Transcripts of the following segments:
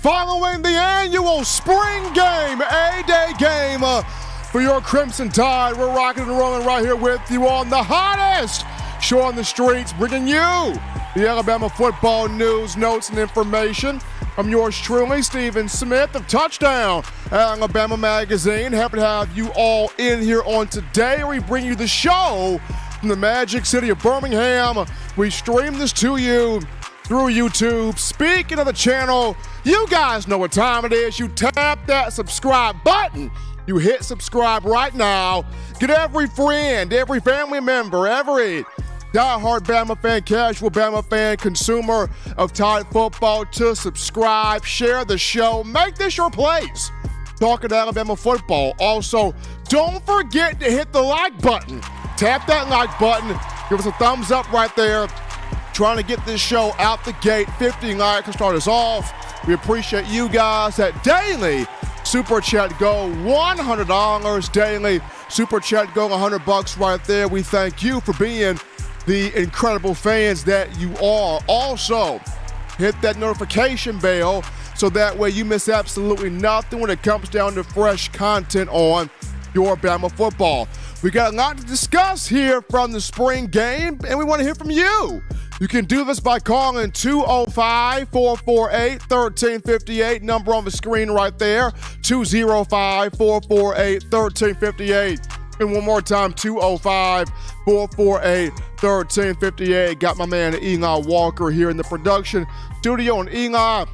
following the annual spring game, A-Day game for your Crimson Tide. We're rocking and rolling right here with you on the hottest show on the streets, bringing you the Alabama football news, notes, and information. I'm yours truly, Stephen Smith of Touchdown Alabama Magazine. Happy to have you all in here on today. We bring you the show from the Magic City of Birmingham. We stream this to you through YouTube. Speaking of the channel, you guys know what time it is. You tap that subscribe button. You hit subscribe right now. Get every friend, every family member, every diehard Bama fan, casual Bama fan, consumer of Tide football to subscribe. Share the show. Make this your place. Talking Alabama football. Also, don't forget to hit the like button. Tap that like button. Give us a thumbs up right there. Trying to get this show out the gate. 50 likes to start us off. We appreciate you guys. That daily Super Chat go $100. Daily Super Chat go $100 right there. We thank you for being the incredible fans that you are. Also, hit that notification bell so that way you miss absolutely nothing when it comes down to fresh content on your Bama football. We got a lot to discuss here from the spring game, and we want to hear from you. You can do this by calling 205-448-1358, number on the screen right there, 205-448-1358. And one more time, 205-448-1358. Got my man Eli Walker here in the production studio. And Eli,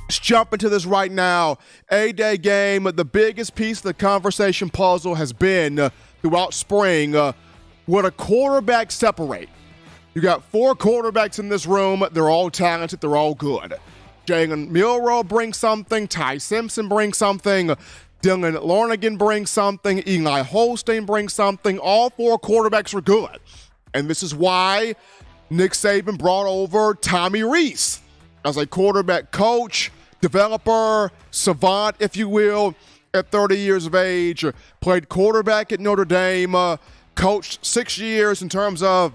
let's jump into this right now. A-Day game, the biggest piece of the conversation puzzle has been throughout spring, would a quarterback separate? You got 4 quarterbacks in this room. They're all talented. They're all good. Jalen Milroe brings something. Ty Simpson brings something. Dylan Larnigan brings something. Eli Holstein brings something. All 4 quarterbacks are good. And this is why Nick Saban brought over Tommy Rees as a quarterback coach, developer, savant, if you will, at 30 years of age. Played quarterback at Notre Dame. Coached 6 years in terms of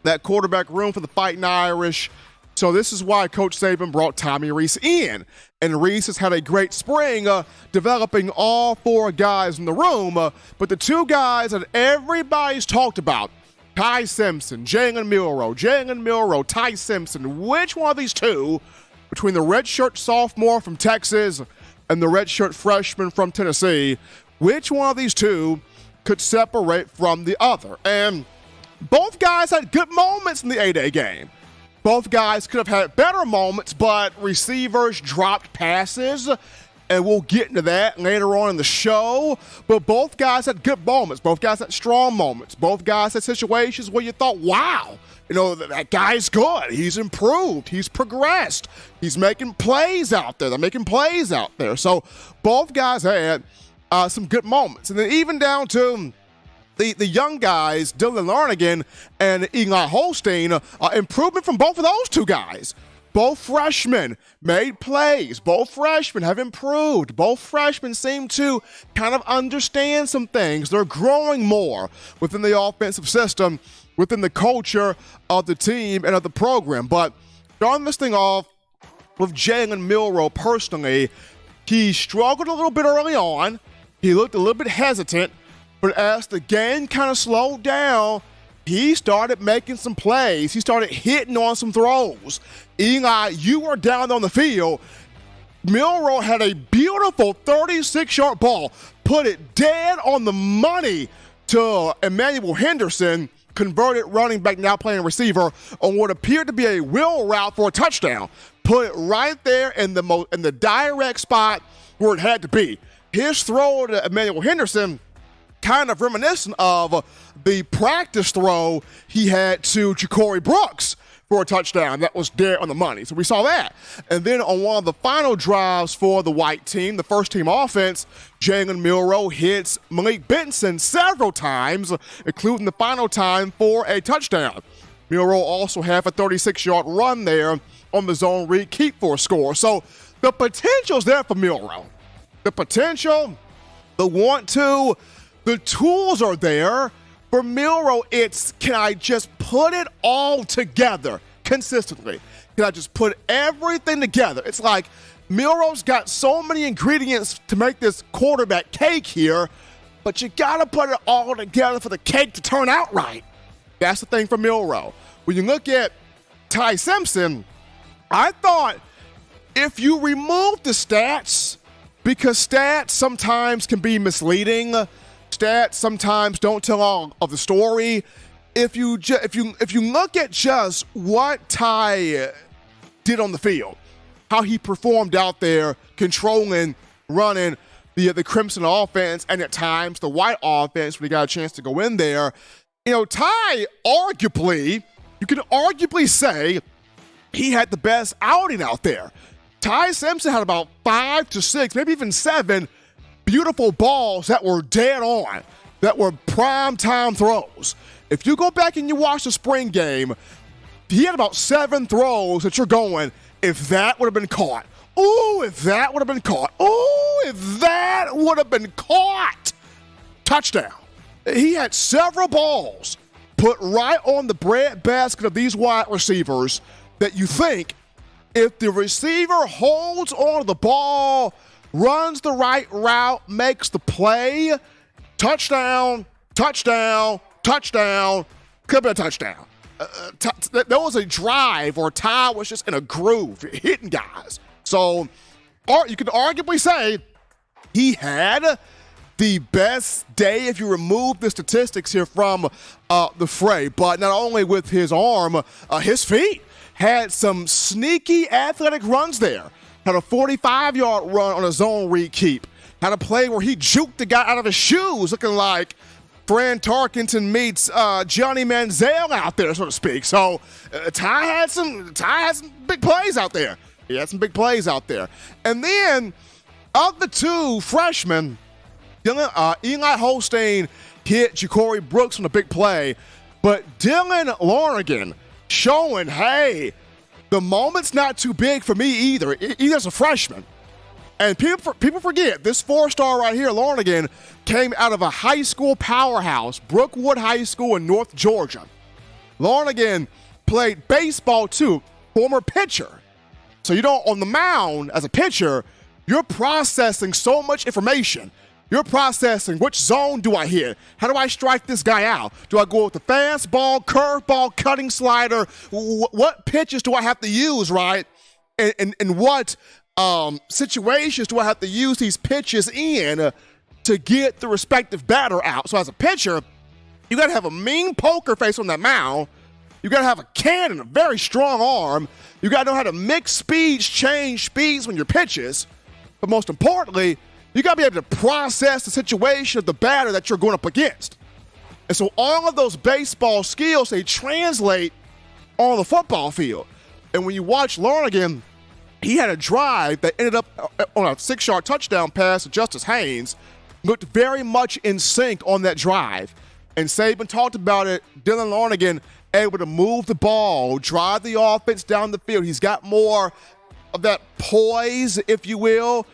that quarterback room for the Fighting Irish. So this is why Coach Saban brought Tommy Rees in. And Rees has had a great spring developing all 4 guys in the room. But the 2 guys that everybody's talked about, Ty Simpson, Jalen Milroe, Ty Simpson, which one of these 2, between the redshirt sophomore from Texas and the redshirt freshman from Tennessee, which one of these 2 could separate from the other? And both guys had good moments in the A-Day game. Both guys could have had better moments, but receivers dropped passes, and we'll get into that later on in the show. But both guys had good moments. Both guys had strong moments. Both guys had situations where you thought, wow, you know, that guy's good. He's improved. He's progressed. He's making plays out there. They're making plays out there. So both guys had some good moments. And then even down to the young guys, Dylan Larnigan and Eli Holstein, improvement from both of those 2 guys. Both freshmen made plays. Both freshmen have improved. Both freshmen seem to kind of understand some things. They're growing more within the offensive system, within the culture of the team and of the program. But starting this thing off with Jalen Milroe personally, he struggled a little bit early on. He looked a little bit hesitant. But as the game kind of slowed down, he started making some plays. He started hitting on some throws. Eli, you were down on the field. Milroe had a beautiful 36-yard ball, put it dead on the money to Emmanuel Henderson, converted running back, now playing receiver, on what appeared to be a wheel route for a touchdown. Put it right there in the direct spot where it had to be. His throw to Emmanuel Henderson, kind of reminiscent of the practice throw he had to Ja'Cory Brooks for a touchdown that was dead on the money. So we saw that. And then on one of the final drives for the white team, the first team offense, Jalen Milroe hits Malik Benson several times, including the final time for a touchdown. Milroe also had a 36-yard run there on the zone read keep for a score. So the potential's there for Milroe. The potential, the want to, the tools are there. For Milroe, it's, can I just put it all together consistently? Can I just put everything together? It's like Milrow's got so many ingredients to make this quarterback cake here, but you got to put it all together for the cake to turn out right. That's the thing for Milrow. When you look at Ty Simpson, I thought if you remove the stats, because stats sometimes can be misleading, stats sometimes don't tell all of the story. If you look at just what Ty did on the field, how he performed out there, controlling, running the Crimson offense, and at times the White offense when he got a chance to go in there, Ty you can arguably say he had the best outing out there. Ty Simpson had about 5 to 6, maybe even 7 beautiful balls that were dead on, that were prime time throws. If you go back and you watch the spring game, he had about 7 throws that you're going, if that would have been caught. Ooh, if that would have been caught. Ooh, if that would have been caught. Touchdown. He had several balls put right on the breadbasket of these wide receivers that you think, if the receiver holds on to the ball, runs the right route, makes the play, touchdown, touchdown, touchdown, could be a touchdown. There was a drive or Ty was just in a groove, hitting guys. So you could arguably say he had the best day if you remove the statistics here from the fray. But not only with his arm, his feet had some sneaky athletic runs there. Had a 45-yard run on a zone read keep. Had a play where he juked the guy out of his shoes, looking like Fran Tarkenton meets Johnny Manziel out there, so to speak. So Ty had some big plays out there. He had some big plays out there. And then of the 2 freshmen, Eli Holstein hit Ja'Cory Brooks on a big play, but Dylan Lonergan showing, hey, the moment's not too big for me either as a freshman. And people forget, this 4-star right here, Lonergan, came out of a high school powerhouse, Brookwood High School in North Georgia. Lonergan played baseball too, former pitcher. So on the mound as a pitcher, you're processing so much information. You're processing, which zone do I hit? How do I strike this guy out? Do I go with the fastball, curveball, cutting slider? What pitches do I have to use, right? And what situations do I have to use these pitches in to get the respective batter out? So as a pitcher, you got to have a mean poker face on that mound. You got to have a cannon, a very strong arm. You got to know how to mix speeds, change speeds when your pitches. But most importantly, you got to be able to process the situation of the batter that you're going up against. And so all of those baseball skills, they translate on the football field. And when you watch Lonergan, he had a drive that ended up on a 6-yard touchdown pass to Justice Haynes, looked very much in sync on that drive. And Saban talked about it, Dylan Lonergan able to move the ball, drive the offense down the field. He's got more of that poise, if you will,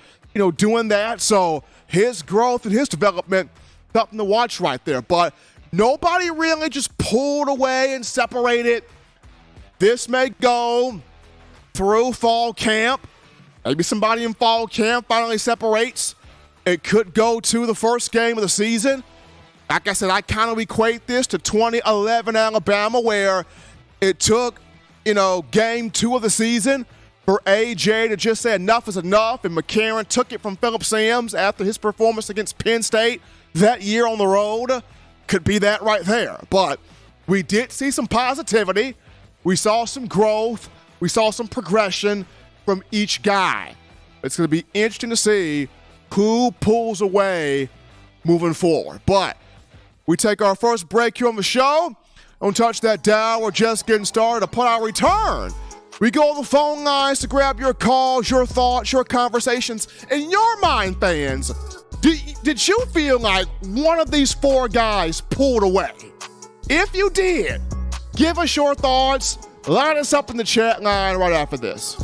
doing that. So his growth and his development, something to watch right there. But nobody really just pulled away and separated. This may go through fall camp. Maybe somebody in fall camp finally separates. It could go to the first game of the season. Like I said, I kind of equate this to 2011 Alabama, where it took, game 2 of the season for AJ to just say enough is enough, and McCarron took it from Phillip Sams after his performance against Penn State that year on the road. Could be that right there. But we did see some positivity. We saw some growth. We saw some progression from each guy. It's going to be interesting to see who pulls away moving forward. But we take our first break here on the show. Don't touch that dial. We're just getting started. Upon our return, we go to the phone lines to grab your calls, your thoughts, your conversations. In your mind, fans, did you feel like one of these 4 guys pulled away? If you did, give us your thoughts. Line us up in the chat line right after this.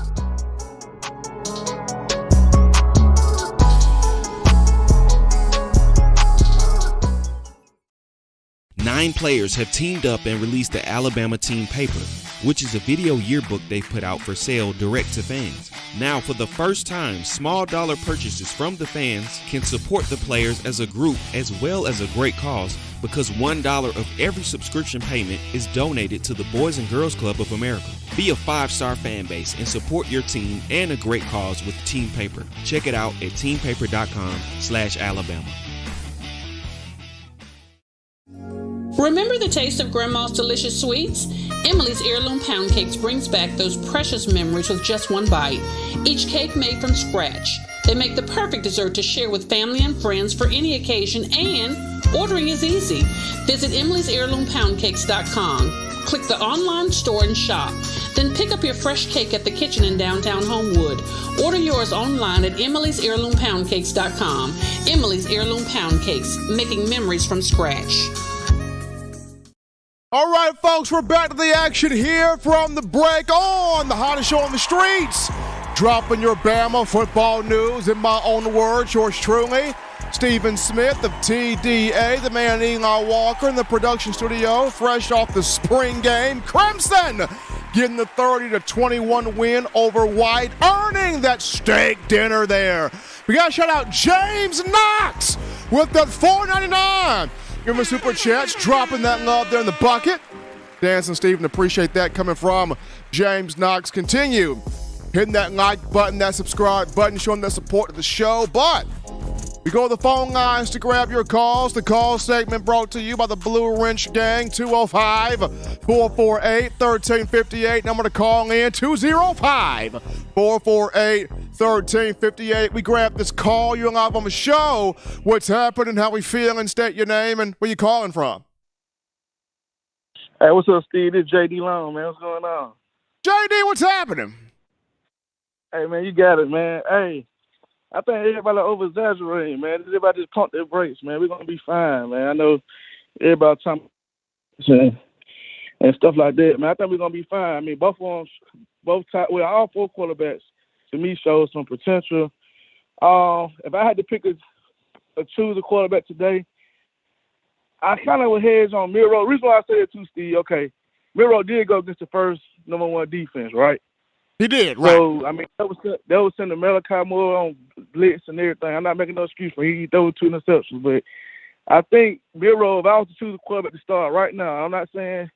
Nine players have teamed up and released the Alabama team paper, which is a video yearbook they've put out for sale direct to fans. Now, for the first time, small dollar purchases from the fans can support the players as a group as well as a great cause, because $1 of every subscription payment is donated to the Boys and Girls Club of America. Be a 5-star fan base and support your team and a great cause with Team Paper. Check it out at teampaper.com/Alabama. Remember the taste of Grandma's delicious sweets? Emily's Heirloom Pound Cakes brings back those precious memories with just one bite. Each cake made from scratch. They make the perfect dessert to share with family and friends for any occasion, and ordering is easy. Visit emily'sheirloompoundcakes.com. Click the online store and shop. Then pick up your fresh cake at the kitchen in downtown Homewood. Order yours online at emily'sheirloompoundcakes.com. Emily's Heirloom Pound Cakes, making memories from scratch. All right, folks, we're back to the action here from the break on the hottest show on the streets. Dropping your Bama football news in my own words, yours truly, Stephen Smith of TDA, the man Eli Walker in the production studio, fresh off the spring game. Crimson getting the 30-21 win over White, earning that steak dinner there. We got to shout out James Knox with the $4.99. Give him a super chats, dropping that love there in the bucket. Dancing, Stephen, appreciate that coming from James Knox. Continue hitting that like button, that subscribe button, showing that support to the show. But we go to the phone lines to grab your calls. The call segment brought to you by the Blue Wrench Gang, 205-448-1358. Number to call in, 205-448-1358. We grab this call. You're live on the show. What's happening? How we feeling? State your name and where you calling from. Hey, what's up, Steve? This is JD Long, man. What's going on? JD, what's happening? Hey, man, you got it, man. Hey, I think everybody over-exaggerating, man. Everybody just pump their brakes, man. We're going to be fine, man. I know everybody talking and stuff like that, man. I think we're going to be fine. I mean, all four quarterbacks, to me, show some potential. If I had to pick choose a quarterback today, I kind of would hedge on Miro. The reason why I say it too, Steve, okay, Miro did go against the first number one defense, right? He did, right. So, I mean, that was sending Malachi Moore on blitz and everything. I'm not making no excuse for him. He threw 2 interceptions. But I think Miro, if I was to choose a quarterback to start right now, I'm not saying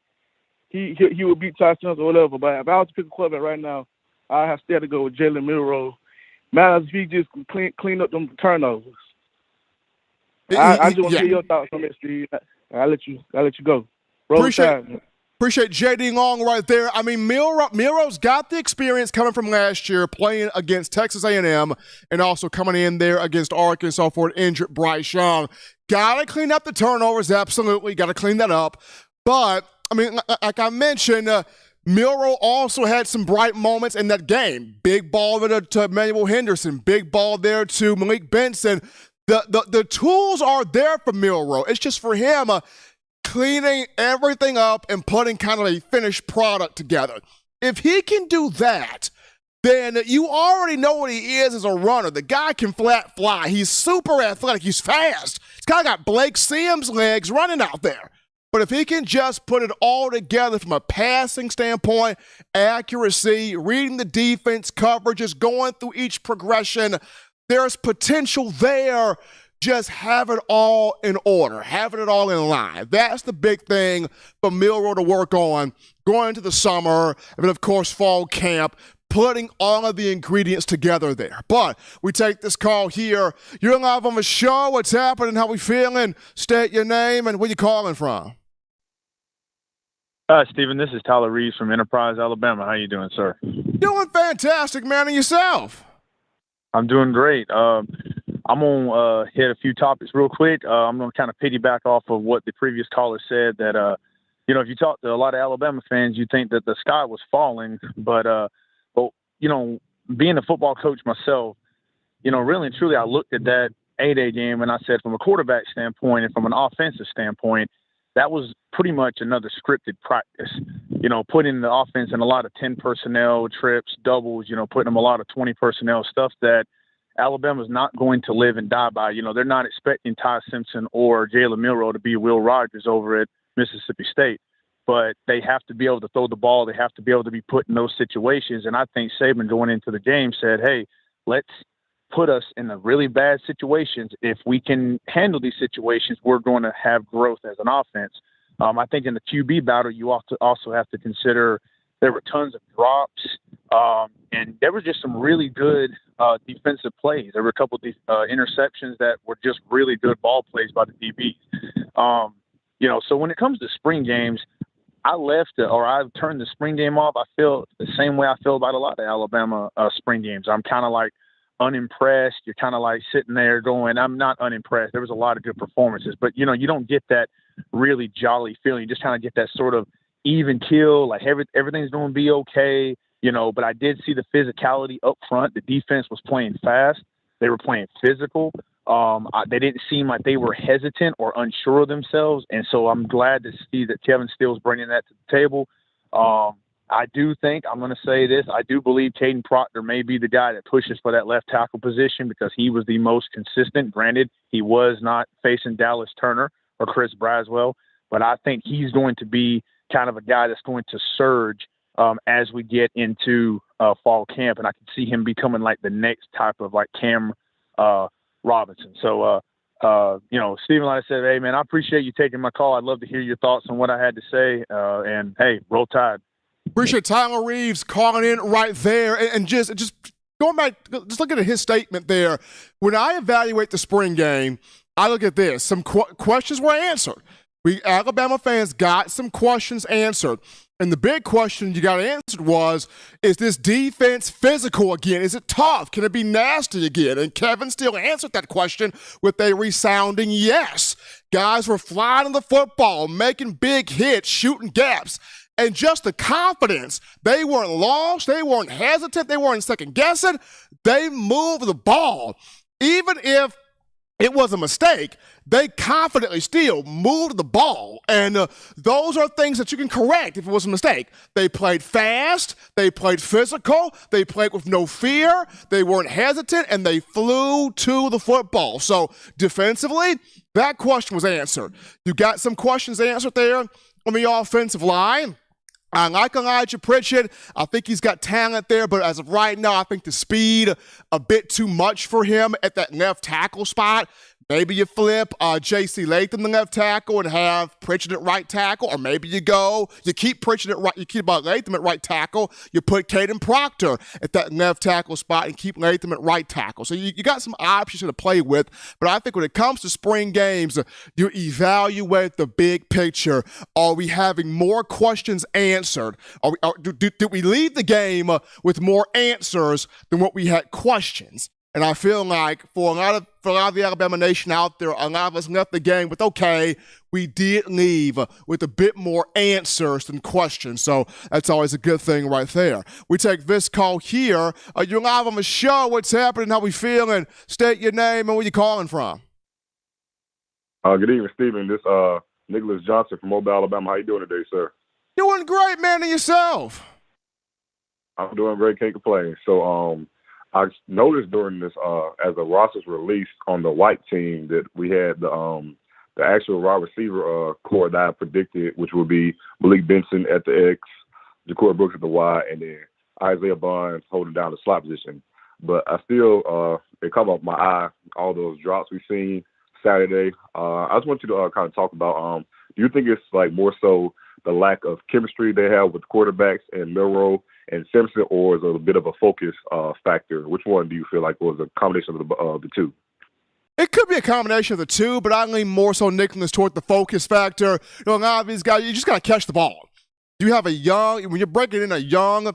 he would beat Ty Sims or whatever, but if I was to pick a quarterback right now, I have still to go with Jalen Miro. Matters if he just clean up them turnovers. I just want to hear your thoughts on that, Steve. I'll let you go. Appreciate J.D. Long right there. I mean, Miro's got the experience coming from last year, playing against Texas A&M, and also coming in there against Arkansas for an injured Bryce Young. Got to clean up the turnovers, absolutely. Got to clean that up. But, I mean, like I mentioned, Miro also had some bright moments in that game. Big ball to Emmanuel Henderson. Big ball there to Malik Benson. The tools are there for Miro. It's just for him cleaning everything up and putting kind of a finished product together. If he can do that, then you already know what he is as a runner. The guy can flat fly. He's super athletic. He's fast. He's kind of got Blake Sims legs running out there. But if he can just put it all together from a passing standpoint, accuracy, reading the defense, coverages, going through each progression, there's potential there. Just have it all in order, having it all in line. That's the big thing for Milroe to work on going into the summer, and then, of course, fall camp, putting all of the ingredients together there. But we take this call here. You're live on the show. What's happening? How we feeling? State your name and where you calling from. Hi, Stephen. This is Tyler Reeves from Enterprise, Alabama. How you doing, sir? Doing fantastic, man. And yourself? I'm doing great. I'm going to hit a few topics real quick. I'm going to kind of piggyback off of what the previous caller said that, if you talk to a lot of Alabama fans, you think that the sky was falling. But being a football coach myself, really and truly, I looked at that A-Day game and I said from a quarterback standpoint and from an offensive standpoint, that was pretty much another scripted practice. Putting the offense in a lot of 10 personnel trips, doubles, putting them a lot of 20 personnel stuff that Alabama's not going to live and die by. They're not expecting Ty Simpson or Jalen Milroe to be Will Rogers over at Mississippi State. but they have to be able to throw the ball. They have to be able to be put in those situations. And I think Saban going into the game said, hey, let's put us in the really bad situations. If we can handle these situations, we're going to have growth as an offense. I think in the QB battle, you also have to consider there were tons of drops, and there were just some really good defensive plays. There were a couple of interceptions that were just really good ball plays by the DBs. So when it comes to spring games, I turned the spring game off. I feel the same way I feel about a lot of Alabama spring games. I'm kind of like unimpressed. You're kind of like sitting there going, I'm not unimpressed. There was a lot of good performances, but you don't get that really jolly feeling. You just kind of get that sort of even keel, like everything's going to be okay, but I did see the physicality up front. The defense was playing fast. They were playing physical. They didn't seem like they were hesitant or unsure of themselves. And so I'm glad to see that Kevin Steele's bringing that to the table. I do think, I'm going to say this, I do believe Caden Proctor may be the guy that pushes for that left tackle position because he was the most consistent. Granted, he was not facing Dallas Turner or Chris Braswell, but I think he's going to be kind of a guy that's going to surge as we get into fall camp. And I can see him becoming like the next type of like Cam Robinson. So, Stephen, like I said, hey, man, I appreciate you taking my call. I'd love to hear your thoughts on what I had to say. And, hey, roll Tide. Appreciate Tyler Reeves calling in right there. And just going back, just looking at his statement there. When I evaluate the spring game, I look at this. Some questions were answered. We Alabama fans got some questions answered. And the big question you got answered was, is this defense physical again? Is it tough? Can it be nasty again? And Kevin Steele answered that question with a resounding yes. Guys were flying the football, making big hits, shooting gaps. And just the confidence. They weren't lost. They weren't hesitant. They weren't second guessing. They moved the ball. Even if it was a mistake, they confidently still moved the ball. And those are things that you can correct if it was a mistake. They played fast. They played physical. They played with no fear. They weren't hesitant, and they flew to the football. So defensively, that question was answered. You got some questions answered there on the offensive line. I like Elijah Pritchett. I think he's got talent there, but as of right now, I think the speed a bit too much for him at that left tackle spot. Maybe you flip J.C. Latham the left tackle and have Pritchett at right tackle, or maybe you keep Pritchett at right, you keep Latham at right tackle, you put Caden Proctor at that left tackle spot and keep Latham at right tackle. So you got some options to play with, but I think when it comes to spring games, you evaluate the big picture. Are we having more questions answered? Did we leave the game with more answers than what we had questions? And I feel like for a lot of the Alabama Nation out there, a lot of us left the game with, okay, we did leave with a bit more answers than questions. So that's always a good thing right there. We take this call here. You're live on the show. What's happening? How we feeling? State your name and where you calling from. Good evening, Stephen. This Nicholas Johnson from Mobile, Alabama. How you doing today, sir? Doing great, man. And yourself? I'm doing great. Can't complain. So, I noticed during this, as the rosters released on the white team, that we had the actual wide receiver core that I predicted, which would be Malik Benson at the X, Ja'Cory Brooks at the Y, and then Isaiah Bonds holding down the slot position. But I still, it caught up my eye, all those drops we've seen Saturday. I just want you to kind of talk about, do you think it's like more so the lack of chemistry they have with quarterbacks and Milroe and Simpson, or is it a bit of a focus factor? Which one do you feel like was a combination of the two? It could be a combination of the two, but I lean more so, Nicholas, toward the focus factor. A lot of these guys, you just got to catch the ball. You have when you're breaking in a young,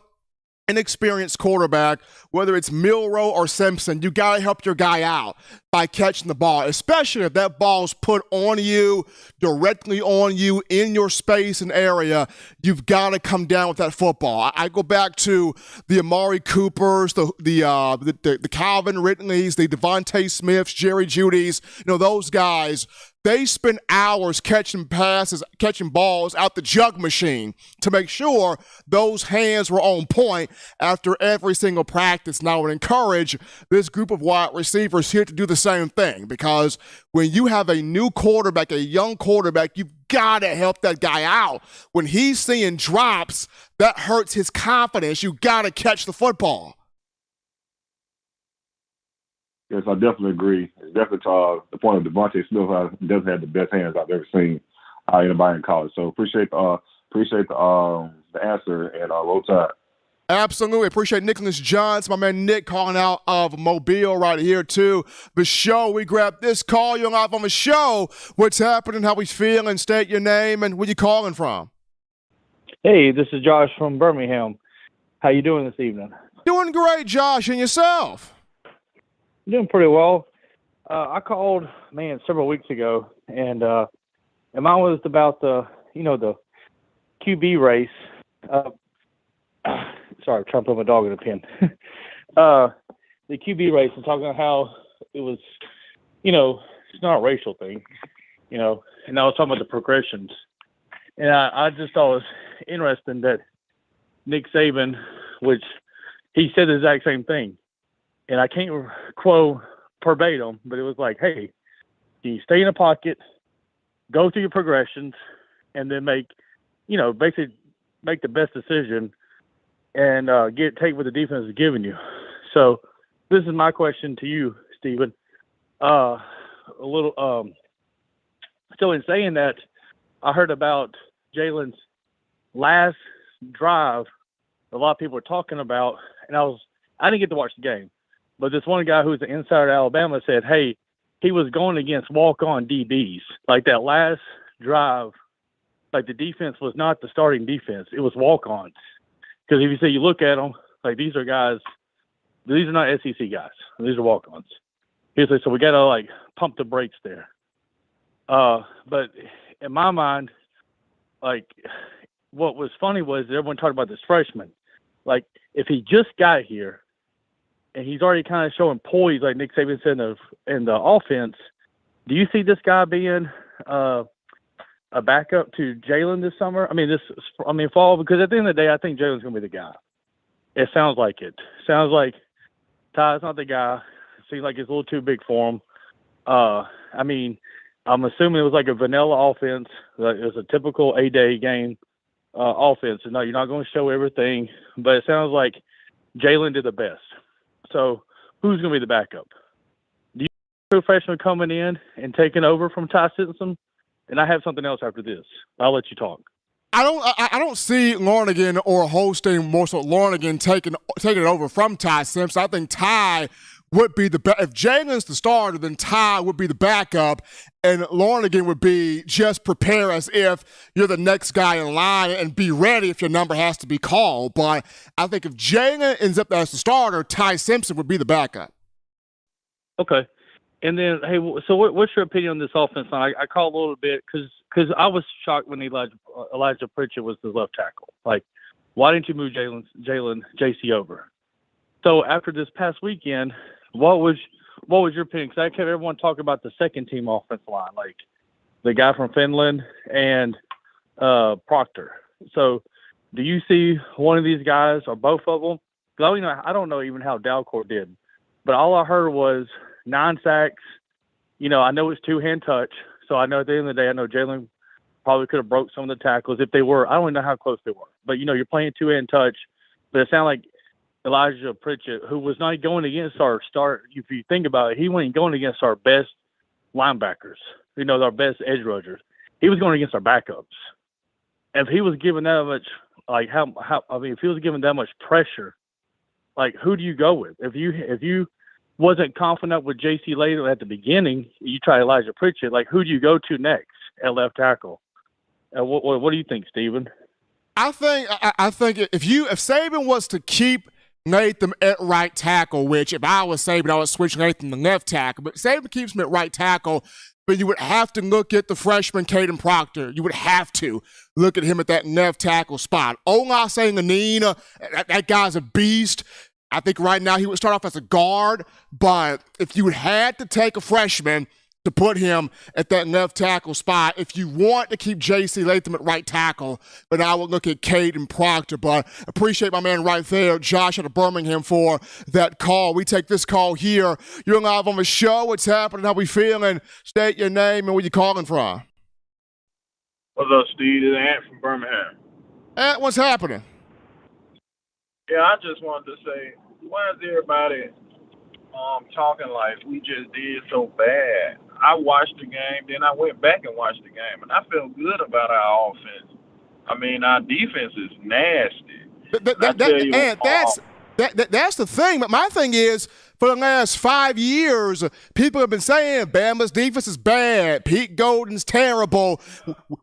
inexperienced quarterback, whether it's Milroe or Simpson, you got to help your guy out by catching the ball, especially if that ball's put on you, directly on you, in your space and area. You've got to come down with that football. I go back to the Amari Coopers, the Calvin Ridleys, the Devontae Smiths, Jerry Judys. Those guys they spend hours catching passes, catching balls out the jug machine to make sure those hands were on point after every single practice. And I would encourage this group of wide receivers here to do the same thing, because when you have a new quarterback, a young quarterback, you've got to help that guy out. When he's seeing drops, that hurts his confidence. You got to catch the football. Yes, I definitely agree. It's definitely the point of Devontae Smith doesn't have the best hands I've ever seen anybody in college. So appreciate the answer, and roll tide. Absolutely. Appreciate Nicholas Johns, my man Nick, calling out of Mobile right here too. The show, we grabbed this call. You're live on the show. What's happening? How we feeling? State your name and where you calling from. Hey, this is Josh from Birmingham. How you doing this evening? Doing great, Josh. And yourself? Doing pretty well. I called, several weeks ago, and mine was about the QB race. Sorry, I'm trying to put my dog in a pen. The QB race, and talking about how it was, it's not a racial thing, and I was talking about the progressions. And I just thought it was interesting that Nick Saban, which he said the exact same thing, and I can't quote verbatim, but it was like, hey, you stay in a pocket, go through your progressions, and then basically make the best decision and take what the defense is giving you. So this is my question to you, Stephen. So in saying that, I heard about Jalen's last drive. A lot of people were talking about, and I didn't get to watch the game, but this one guy who's an insider at Alabama said, hey, he was going against walk-on DBs. Like that last drive, like the defense was not the starting defense. It was walk-ons. Because if you look at them, like these are guys, these are not SEC guys. These are walk-ons. He said, so we got to pump the brakes there. But in my mind, what was funny was everyone talked about this freshman. Like if he just got here and he's already kind of showing poise, like Nick Saban said in the offense, do you see this guy being a backup to Jalen this summer? Fall, because at the end of the day, I think Jalen's going to be the guy. It sounds like it. Sounds like Ty's not the guy. It seems like it's a little too big for him. I'm assuming it was like a vanilla offense. Like it was a typical A-Day game offense. No, you're not going to show everything, but it sounds like Jalen did the best. So who's going to be the backup? Do you see a professional coming in and taking over from Ty Simpson? And I have something else after this. I'll let you talk. I don't see Lornigan or hosting more so Lornigan taking it over from Ty Simpson. I think Ty would be if Jalen's the starter, then Ty would be the backup, and Lornigan would be just prepare as if you're the next guy in line and be ready if your number has to be called. But I think if Jalen ends up as the starter, Ty Simpson would be the backup. Okay. And then, hey, so what's your opinion on this offense? I call a little bit because I was shocked when Elijah Pritchett was the left tackle. Like, why didn't you move Jalen JC over? So after this past weekend, what was your opinion? Because I kept everyone talking about the second team offensive line, like the guy from Finland and Proctor. So do you see one of these guys or both of them? Because I don't know even how Dalcourt did, but all I heard was 9 sacks. I know it's two-hand touch, so I know at the end of the day, I know Jalen probably could have broke some of the tackles if they were. I don't even know how close they were. But, you're playing two-hand touch. But it sounded like Elijah Pritchett, who was not going against our start, if you think about it, he wasn't going against our best linebackers, our best edge rushers. He was going against our backups. If he was given that much, if he was given that much pressure, who do you go with? If you wasn't confident with J.C. Later at the beginning, you try Elijah Pritchett. Who do you go to next at left tackle? What do you think, Steven? I think if Saban was to keep Nathan at right tackle, which if I was Saban, I would switch Nathan to left tackle, but Saban keeps him at right tackle, but you would have to look at the freshman Caden Proctor. You would have to look at him at that left tackle spot. Olase Nganina, that guy's a beast. I think right now he would start off as a guard, but if you had to take a freshman to put him at that left tackle spot if you want to keep J.C. Latham at right tackle. But I would look at Caden Proctor. But appreciate my man right there, Josh out of Birmingham, for that call. We take this call here. You're live on the show. What's happening? How we feeling? State your name and where you calling from. What's up, Steve? This is Ant from Birmingham. Ant, what's happening? Yeah, I just wanted to say, why is everybody talking like we just did so bad? I watched the game, then I went back and watched the game, and I felt good about our offense. I mean, our defense is nasty. That's the thing. But my thing is, for the last 5 years, people have been saying Bama's defense is bad. Pete Golden's terrible.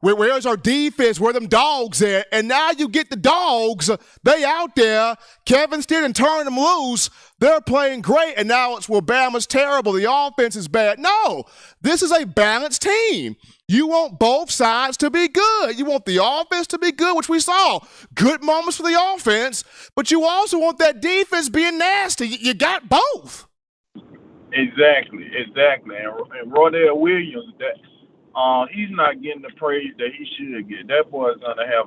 Where's our defense? Where them dogs at? And now you get the dogs. They out there. Kevin didn't turn them loose. They're playing great. And now it's, well, Bama's terrible. The offense is bad. No, this is a balanced team. You want both sides to be good. You want the offense to be good, which we saw. Good moments for the offense, but you also want that defense being nasty. You got both. Exactly. And Rodell Williams, he's not getting the praise that he should get. That boy's gonna have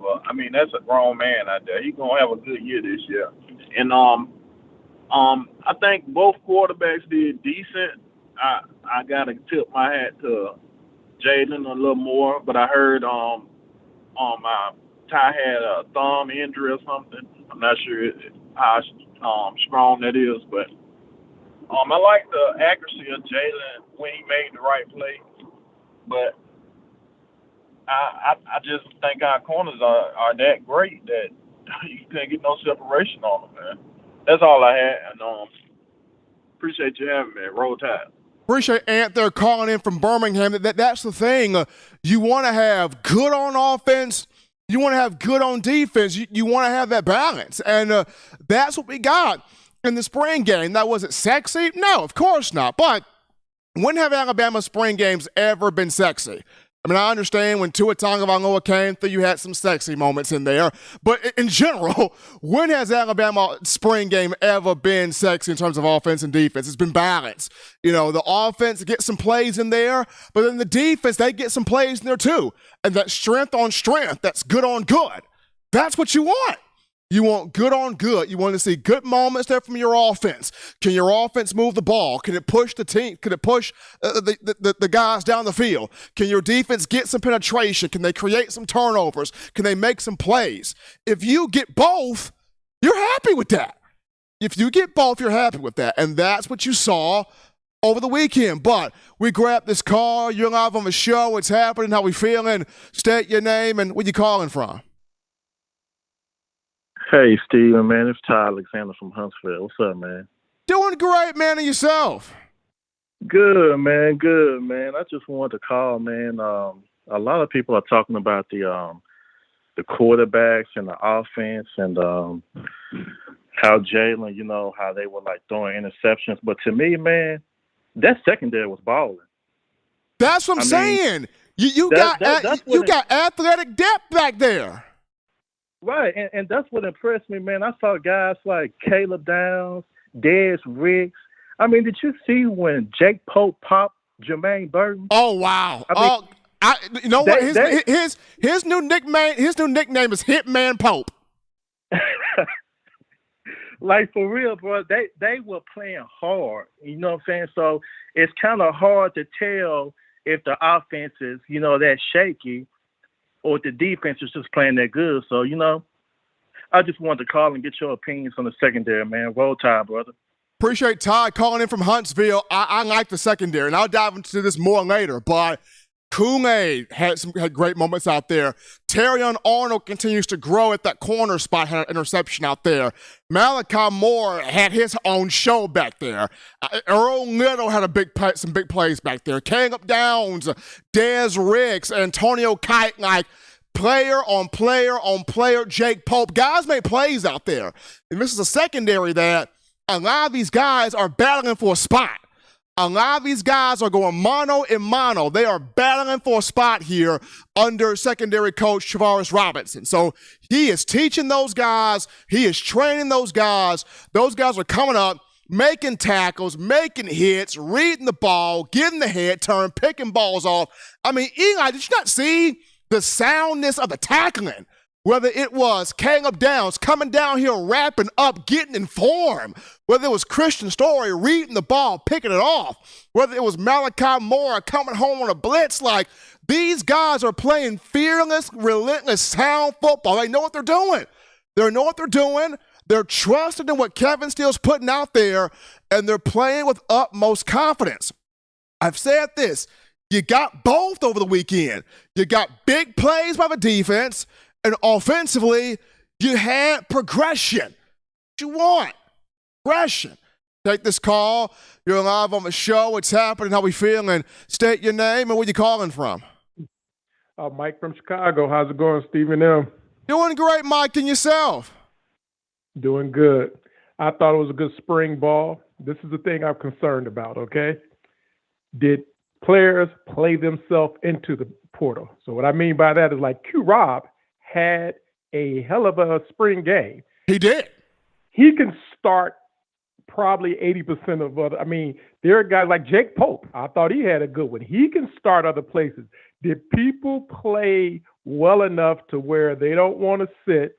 that's a grown man out there. He's gonna have a good year this year. And I think both quarterbacks did decent. I gotta tip my hat to Jalen a little more, but I heard my Ty had a thumb injury or something. I'm not sure how strong that is, but I like the accuracy of Jalen when he made the right play. But I just think our corners are that great that you can't get no separation on them, man. That's all I had, and appreciate you having me. Roll Tide. Appreciate Ant there calling in from Birmingham. That's the thing. You want to have good on offense. You want to have good on defense. You want to have that balance. And that's what we got in the spring game. Now, was it sexy? No, of course not. But when have Alabama spring games ever been sexy? I mean, I understand when Tua Tagovailoa came through, you had some sexy moments in there. But in general, when has Alabama spring game ever been sexy in terms of offense and defense? It's been balanced. You know, the offense gets some plays in there, but then the defense, they get some plays in there too. And that strength on strength, that's good on good. That's what you want. You want good on good. You want to see good moments there from your offense. Can your offense move the ball? Can it push the team? Can it push the guys down the field? Can your defense get some penetration? Can they create some turnovers? Can they make some plays? If you get both, you're happy with that. If you get both, you're happy with that. And that's what you saw over the weekend. But we grabbed this call. You're live on the show. What's happening? How we feeling? State your name and where you calling from. Hey, Steven, man. It's Ty Alexander from Huntsville. What's up, man? Doing great, man, and yourself? Good, man. Good, man. I just wanted to call, man. A lot of people are talking about the quarterbacks and the offense and how Jalen, you know, how they were, like, throwing interceptions. But to me, man, that secondary was balling. That's what I'm saying. You got athletic depth back there. Right, and that's what impressed me, man. I saw guys like Caleb Downs, Dez Riggs. I mean, did you see when Jake Pope popped Jermaine Burton? Oh, wow. You know what? His new nickname is Hitman Pope. Like, for real, bro, they were playing hard. You know what I'm saying? So it's kind of hard to tell if the offense is, you know, that shaky, or the defense is just playing that good. So, you know, I just wanted to call and get your opinions on the secondary, man. Roll Tide, brother. Appreciate Ty calling in from Huntsville. I like the secondary, and I'll dive into this more later. But Kool-Aid had great moments out there. Terrion Arnold continues to grow at that corner spot, had an interception out there. Malachi Moore had his own show back there. Earl Little had some big plays back there. Caleb Downs, Dez Riggs, Antonio Kite, like player on player on player. Jake Pope, guys made plays out there. And this is a secondary that a lot of these guys are battling for a spot. A lot of these guys are going mano a mano. They are battling for a spot here under secondary coach Travaris Robinson. So he is teaching those guys. He is training those guys. Those guys are coming up making tackles, making hits, reading the ball, getting the head turn, picking balls off. I mean, Eli, did you not see the soundness of the tackling? Whether it was Caleb Downs coming down here, wrapping up, getting in form, whether it was Christian Story reading the ball, picking it off, whether it was Malachi Moore coming home on a blitz, like these guys are playing fearless, relentless, sound football. They know what they're doing. They know what they're doing. They're trusting in what Kevin Steele's putting out there, and they're playing with utmost confidence. I've said this. You got both over the weekend. You got big plays by the defense, and offensively, you had progression. What you want? Progression. Take this call. You're live on the show. What's happening? How we feeling? State your name and where you calling from. Mike from Chicago. How's it going, Stephen M? Doing great, Mike, and yourself? Doing good. I thought it was a good spring ball. This is the thing I'm concerned about, okay? Did players play themselves into the portal? So what I mean by that is like Q-Rob had a hell of a spring game. He did. He can start probably 80% of other. I mean, there are guys like Jake Pope. I thought he had a good one. He can start other places. Did people play well enough to where they don't want to sit,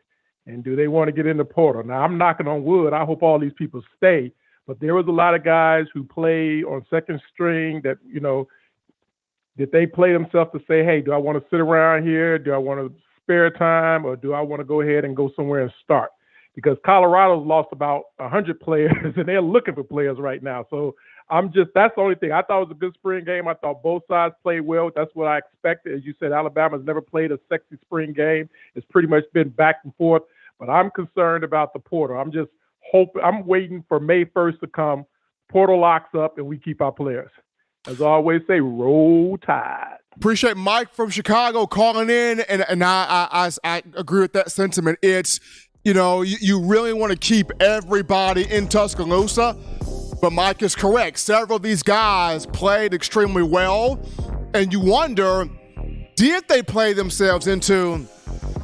and do they want to get in the portal? Now, I'm knocking on wood. I hope all these people stay. But there was a lot of guys who play on second string that, you know, did they play themselves to say, hey, do I want to sit around here? Do I want to spare time, or do I want to go ahead and go somewhere and start? Because Colorado's lost about 100 players, and they're looking for players right now. So that's the only thing. I thought it was a good spring game. I thought both sides played well. That's what I expected. As you said, Alabama's never played a sexy spring game. It's pretty much been back and forth. But I'm concerned about the portal. I'm waiting for May 1st to come. Portal locks up, and we keep our players. As I always say, roll tide. Appreciate Mike from Chicago calling in, and I agree with that sentiment. It's, you know, you really want to keep everybody in Tuscaloosa, but Mike is correct. Several of these guys played extremely well, and you wonder, did they play themselves into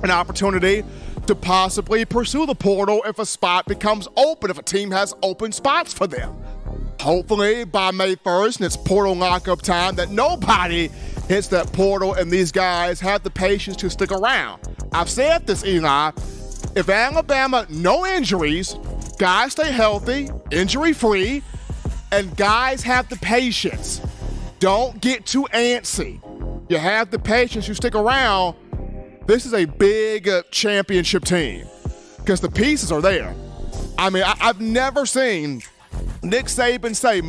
an opportunity to possibly pursue the portal if a spot becomes open, if a team has open spots for them? Hopefully by May 1st, and it's portal lockup time, that nobody hits that portal and these guys have the patience to stick around. I've said this, Eli. If Alabama, no injuries, guys stay healthy, injury-free, and guys have the patience, don't get too antsy. You have the patience, you stick around, this is a big championship team because the pieces are there. I mean, I've never seen Nick Saban say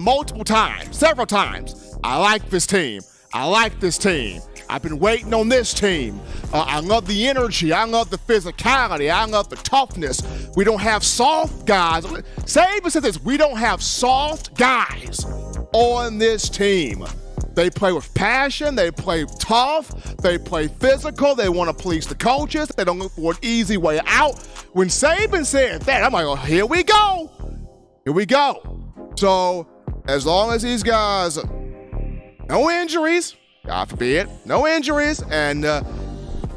several times, I like this team. I like this team. I've been waiting on this team. I love the energy. I love the physicality. I love the toughness. We don't have soft guys. Saban said this, we don't have soft guys on this team. They play with passion. They play tough. They play physical. They want to please the coaches. They don't look for an easy way out. When Saban said that, I'm like, oh, here we go. Here we go. So as long as these guys, no injuries, God forbid, no injuries, and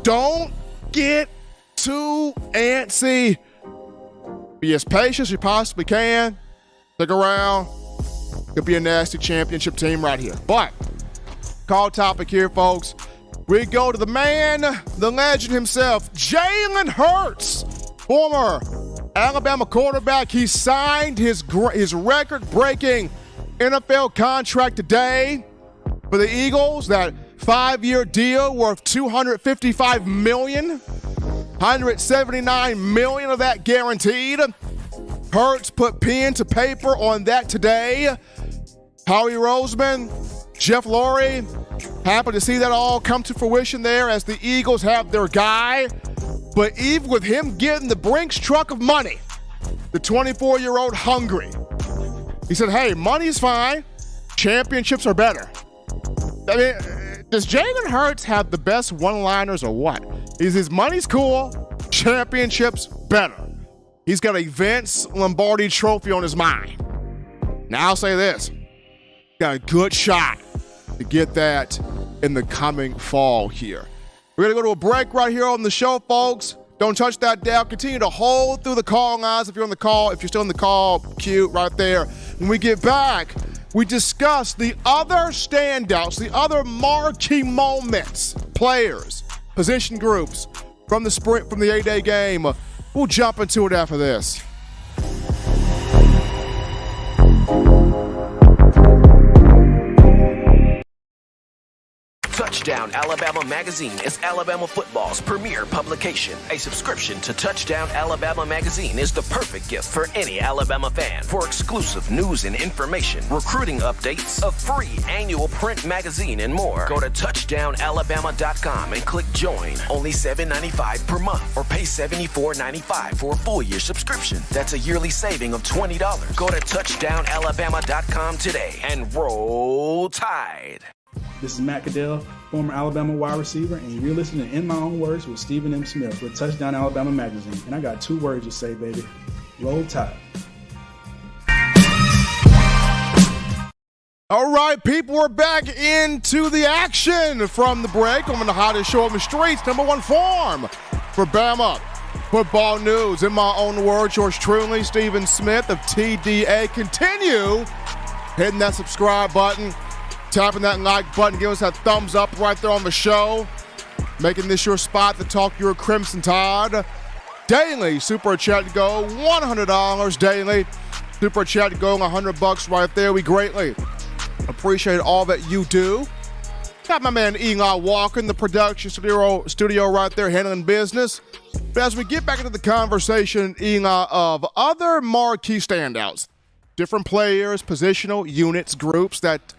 don't get too antsy. Be as patient as you possibly can. Stick around. Could be a nasty championship team right here. But call topic here, folks. We go to the man, the legend himself, Jalen Hurts, former Alabama quarterback. He signed his record-breaking NFL contract today for the Eagles. That 5-year deal worth $255 million, $179 million of that guaranteed. Hurts put pen to paper on that today. Howie Roseman, Jeff Lurie, happy to see that all come to fruition there as the Eagles have their guy. But even with him getting the Brinks truck of money, the 24-year-old hungry, he said, hey, money's fine. Championships are better. I mean, does Jalen Hurts have the best one-liners or what? His money's cool. Championships better. He's got a Vince Lombardi trophy on his mind. Now I'll say this. Got a good shot to get that in the coming fall here. We're going to go to a break right here on the show, folks. Don't touch that dial. Continue to hold through the call lines if you're on the call. If you're still in the call queue right there. When we get back, we discuss the other standouts, the other marquee moments, players, position groups from the 8-day game. We'll jump into it after this. Touchdown Alabama Magazine is Alabama football's premier publication. A subscription to Touchdown Alabama Magazine is the perfect gift for any Alabama fan. For exclusive news and information, recruiting updates, a free annual print magazine, and more, go to touchdownalabama.com and click join. Only $7.95 per month, or pay $74.95 for a full-year subscription. That's a yearly saving of $20. Go to touchdownalabama.com today and roll Tide. This is Matt Caddell, former Alabama wide receiver, and you're listening to In My Own Words with Stephen M. Smith with Touchdown Alabama Magazine. And I got 2 words to say, baby. Roll Tide. All right, people, we're back into the action from the break. I'm on the hottest show on the streets, #1 form for Bama football news. In my own words, yours truly, Stephen Smith of TDA. Continue hitting that subscribe button, tapping that like button, give us that thumbs up right there on the show, making this your spot to talk your Crimson Tide. Daily super chat to go, $100 daily. Super chat to go, $100 right there. We greatly appreciate all that you do. Got my man Eli Walker in the production studio right there handling business. But as we get back into the conversation, Eli, of other marquee standouts, different players, positional units, groups that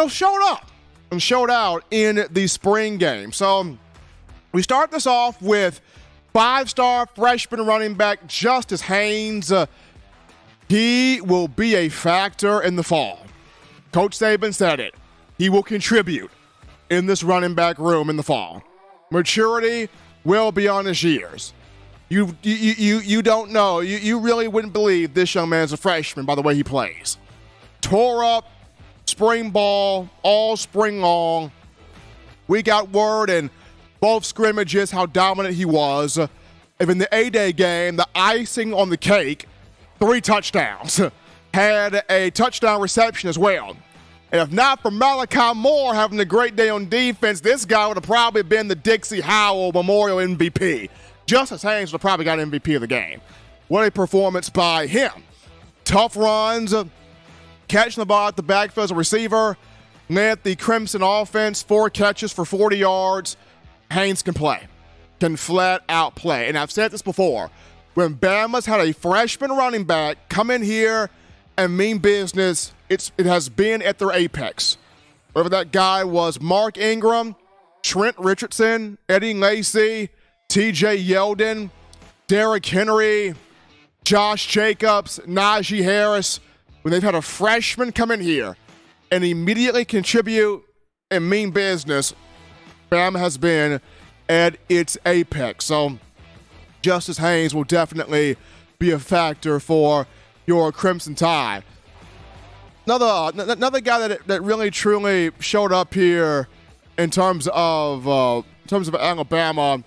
showed up and showed out in the spring game. So we start this off with 5-star freshman running back Justice Haynes. He will be a factor in the fall. Coach Saban said it. He will contribute in this running back room in the fall. Maturity well beyond his years. You don't know. You really wouldn't believe this young man's a freshman by the way he plays. Tore up spring ball all spring long. We got word in both scrimmages how dominant he was. If in the 8-day game, the icing on the cake, 3 touchdowns. Had a touchdown reception as well. And if not for Malachi Moore having a great day on defense, this guy would have probably been the Dixie Howell Memorial MVP. Justice Haynes would have probably got MVP of the game. What a performance by him. Tough runs, catching the ball at the backfield as a receiver, led the Crimson offense 4 catches for 40 yards. Haynes can play, can flat out play. And I've said this before, when Bama's had a freshman running back come in here and mean business, it has been at their apex. Whether that guy was Mark Ingram, Trent Richardson, Eddie Lacy, TJ Yeldon, Derrick Henry, Josh Jacobs, Najee Harris, when they've had a freshman come in here and immediately contribute and mean business, Bama has been at its apex. So Justice Haynes will definitely be a factor for your Crimson Tide. Another guy that really truly showed up here in terms of Alabama.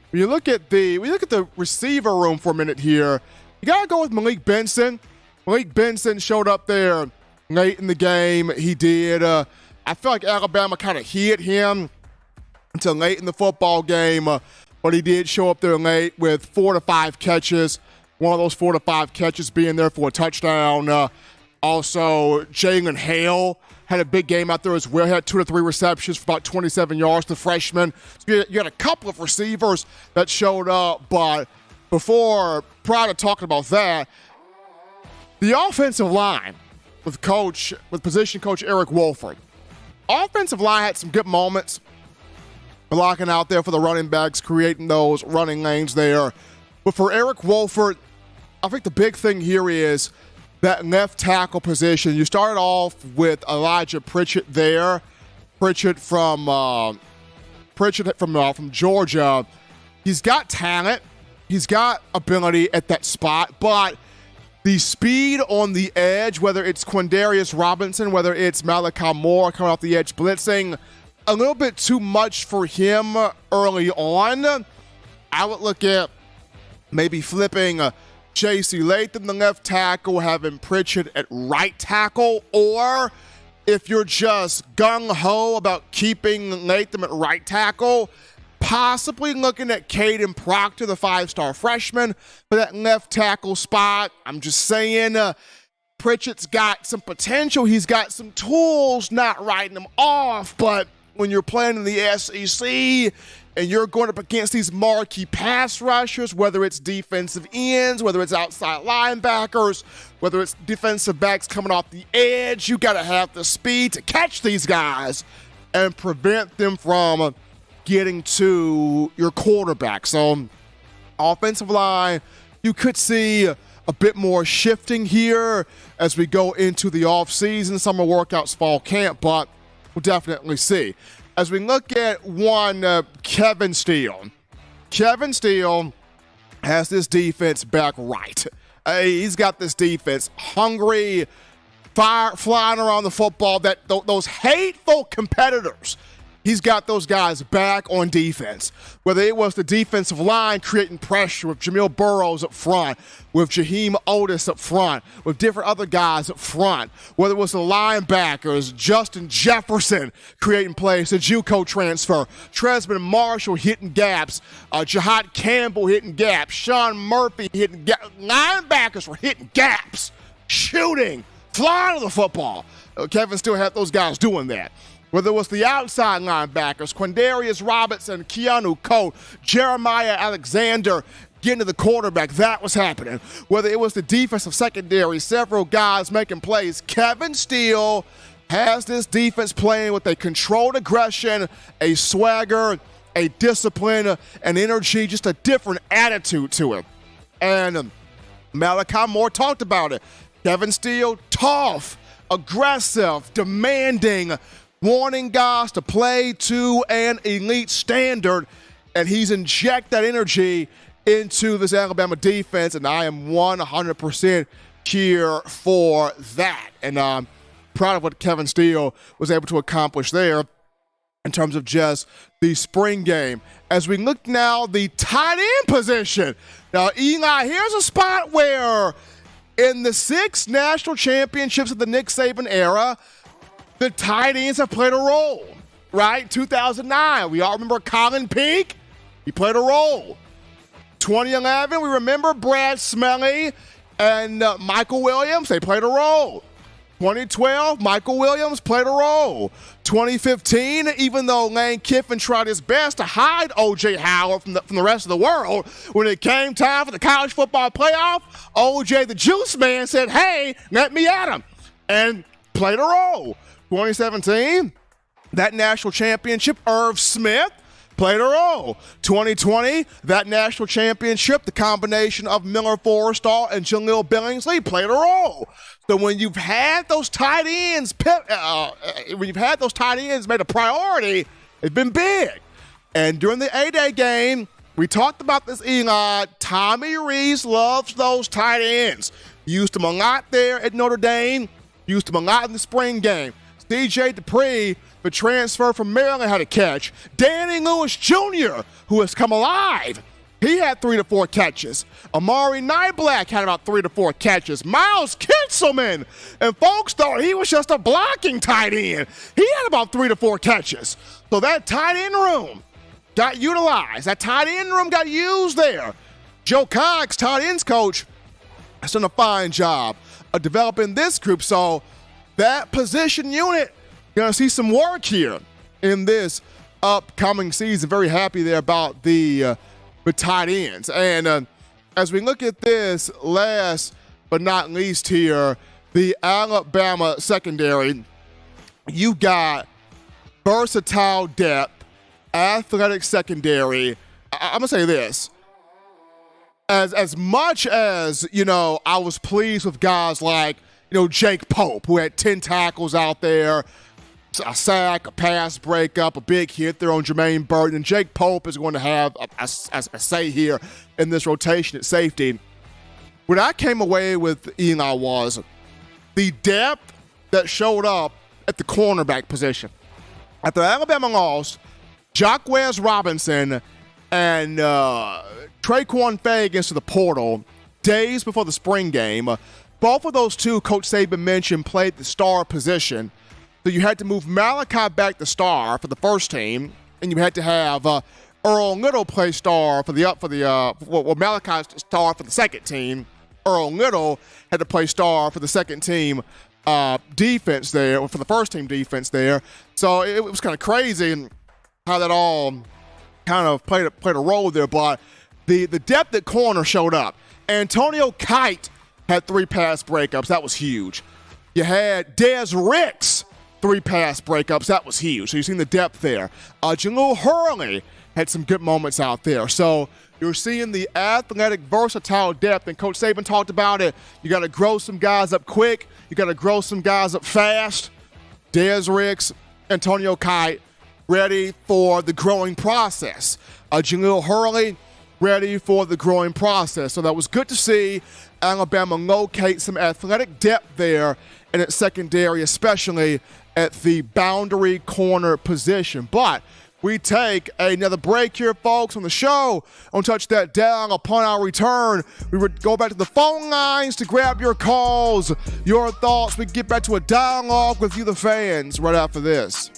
When you look at the receiver room for a minute here, you gotta go with Malik Benson. Malik Benson showed up there late in the game. He did. I feel like Alabama kind of hid him until late in the football game, but he did show up there late with 4 to 5 catches. One of those 4 to 5 catches being there for a touchdown. Also, Jalen Hale had a big game out there as well. He had 2 to 3 receptions for about 27 yards, the freshman. So you had a couple of receivers that showed up, but prior to talking about that, the offensive line with position coach Eric Wolford. Offensive line had some good moments, blocking out there for the running backs, creating those running lanes there. But for Eric Wolford, I think the big thing here is that left tackle position. You started off with Elijah Pritchett there. Pritchett from Georgia. He's got talent. He's got ability at that spot, but the speed on the edge, whether it's Quindarius Robinson, whether it's Malachi Moore coming off the edge blitzing, a little bit too much for him early on. I would look at maybe flipping J.C. Latham, the left tackle, having Pritchett at right tackle, or if you're just gung-ho about keeping Latham at right tackle, possibly looking at Caden Proctor, the 5-star freshman, for that left tackle spot. I'm just saying Pritchett's got some potential. He's got some tools, not writing them off, but when you're playing in the SEC and you're going up against these marquee pass rushers, whether it's defensive ends, whether it's outside linebackers, whether it's defensive backs coming off the edge, you got to have the speed to catch these guys and prevent them from getting to your quarterback. So offensive line, you could see a bit more shifting here as we go into the offseason, summer workouts, fall camp, but we'll definitely see. As we look at Kevin Steele. Kevin Steele has this defense back right. He's got this defense hungry, flying around the football, those hateful competitors. He's got those guys back on defense. Whether it was the defensive line creating pressure with Jamil Burrows up front, with Jaheim Otis up front, with different other guys up front. Whether it was the linebackers, Justin Jefferson creating plays, the JUCO transfer, Tresman Marshall hitting gaps, Jahad Campbell hitting gaps, Sean Murphy hitting gaps. Linebackers were hitting gaps, shooting, flying to the football. Kevin still had those guys doing that. Whether it was the outside linebackers, Quindarius Robertson, Keanu Coate, Jeremiah Alexander getting to the quarterback, that was happening. Whether it was the defensive secondary, several guys making plays, Kevin Steele has this defense playing with a controlled aggression, a swagger, a discipline, an energy, just a different attitude to it. And Malachi Moore talked about it. Kevin Steele, tough, aggressive, demanding, wanting guys to play to an elite standard, and he's inject that energy into this Alabama defense, and I am 100% here for that. And I'm proud of what Kevin Steele was able to accomplish there in terms of just the spring game. As we look now, the tight end position. Now, Eli, here's a spot where in the 6 national championships of the Nick Saban era, the tight ends have played a role, right? 2009, we all remember Colin Peak. He played a role. 2011, we remember Brad Smelly and Michael Williams. They played a role. 2012, Michael Williams played a role. 2015, even though Lane Kiffin tried his best to hide O.J. Howard from the rest of the world, when it came time for the college football playoff, O.J. the Juice Man said, hey, let me at him, and played a role. 2017, that national championship, Irv Smith played a role. 2020, that national championship, the combination of Miller Forrestall and Jaleel Billingsley played a role. So when you've had those tight ends, made a priority, it's been big. And during the A-Day game, we talked about this, Eli. Tommy Rees loves those tight ends. Used them a lot there at Notre Dame. Used them a lot in the spring game. DJ Dupree, the transfer from Maryland, had a catch. Danny Lewis Jr., who has come alive, he had 3 to 4 catches. Amari Nyblack had about 3 to 4 catches. Miles Kinselman, and folks thought he was just a blocking tight end. He had about 3 to 4 catches. So that tight end room got utilized. That tight end room got used there. Joe Cox, tight ends coach, has done a fine job of developing this group. So that position unit, you're going to see some work here in this upcoming season. Very happy there about the tight ends. And as we look at this, last but not least here, the Alabama secondary, you got versatile depth, athletic secondary. I'm going to say this. As much as, I was pleased with guys like, Jake Pope, who had 10 tackles out there, a sack, a pass breakup, a big hit there on Jermaine Burton. And Jake Pope is going to have a say here in this rotation at safety. What I came away with, Eli, was the depth that showed up at the cornerback position. After Alabama lost, Jacquez Robinson and Traquan Faye gets to the portal days before the spring game. Both of those two, Coach Saban mentioned, played the star position. So you had to move Malachi back to star for the first team, and you had to have Earl Little play star Malachi's star for the second team. Earl Little had to play star for the second team defense there, or for the first team defense there. So it was kind of crazy how that all kind of played a role there. But the depth at corner showed up. Antonio Kite had 3 pass breakups. That was huge. You had Des Ricks, 3 pass breakups. That was huge. So you've seen the depth there. Jalen Hurts had some good moments out there. So you're seeing the athletic, versatile depth, and Coach Saban talked about it. You got to grow some guys up quick. You got to grow some guys up fast. Des Ricks, Antonio Kite, ready for the growing process. Jalen Hurts, ready for the growing process. So that was good to see Alabama locate some athletic depth there in its secondary, especially at the boundary corner position. But we take another break here, folks, on the show. On Touch That Down. Upon our return, we would go back to the phone lines to grab your calls, your thoughts. We get back to a dialogue with you, the fans, right after this.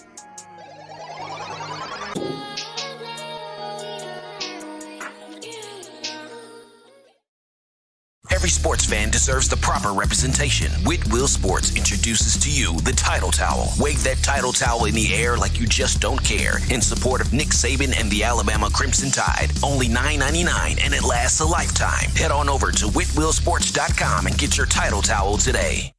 Every sports fan deserves the proper representation. Whitwell Sports introduces to you the Title Towel. Wave that Title Towel in the air like you just don't care in support of Nick Saban and the Alabama Crimson Tide. Only $9.99 and it lasts a lifetime. Head on over to whitwellsports.com and get your Title Towel today.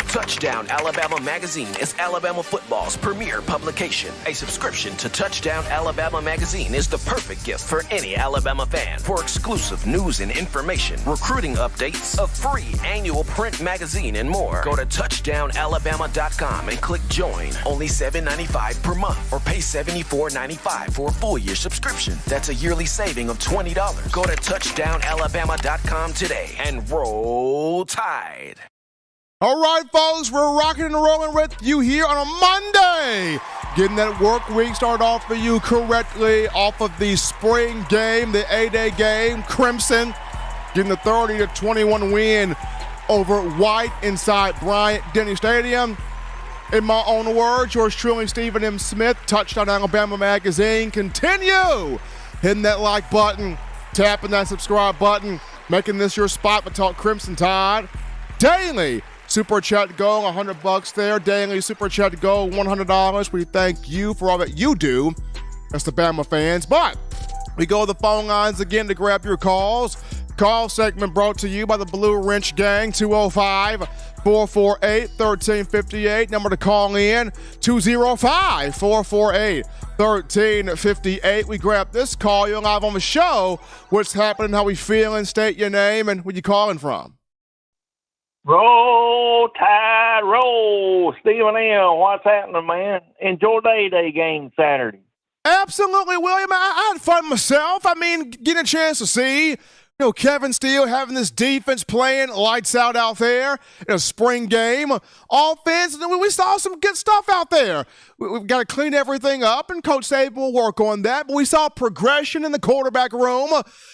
Touchdown Alabama Magazine is Alabama football's premier publication. A subscription to Touchdown Alabama Magazine is the perfect gift for any Alabama fan. For exclusive news and information, recruiting updates, a free annual print magazine, and more, go to touchdownalabama.com and click join. Only $7.95 per month, or pay $74.95 for a full year subscription. That's a yearly saving of $20. Go to touchdownalabama.com today and roll Tide. All right, folks, we're rocking and rolling with you here on a Monday. Getting that work week started off for you correctly off of the spring game, the A-Day game. Crimson getting the 30-21 win over White inside Bryant-Denny Stadium. In my own words, yours truly, Stephen M. Smith, Touchdown Alabama Magazine. Continue hitting that like button, tapping that subscribe button, making this your spot to talk Crimson Tide daily. Super Chat to go, $100 there. Daily Super Chat to go, $100. We thank you for all that you do. That's the Bama fans. But we go to the phone lines again to grab your calls. Call segment brought to you by the Blue Wrench Gang, 205-448-1358. Number to call in, 205-448-1358. We grab this call. You're live on the show. What's happening? How we feeling? State your name and where you calling from. Roll Tide, roll. Stephen M., what's happening, man? Enjoy the A-Day game Saturday. Absolutely, William. I had fun myself. I mean, getting a chance to see, Kevin Steele having this defense playing lights out there in a spring game. Offense, we saw some good stuff out there. We've got to clean everything up, and Coach Saban will work on that. But we saw progression in the quarterback room.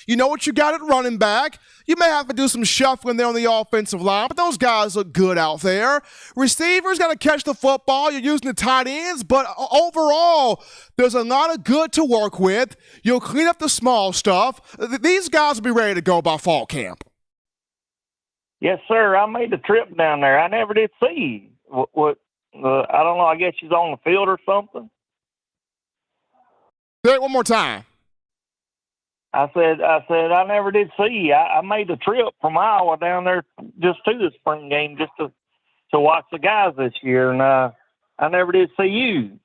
You know what you got at running back. You may have to do some shuffling there on the offensive line, but those guys look good out there. Receivers got to catch the football. You're using the tight ends, but overall, there's a lot of good to work with. You'll clean up the small stuff. These guys will be ready to go by fall camp. Yes, sir. I made the trip down there. I never did see what I don't know. I guess she's on the field or something. Say it one more time. I said, I never did see. I made the trip from Iowa down there just to the spring game just to watch the guys this year, and I never did see you.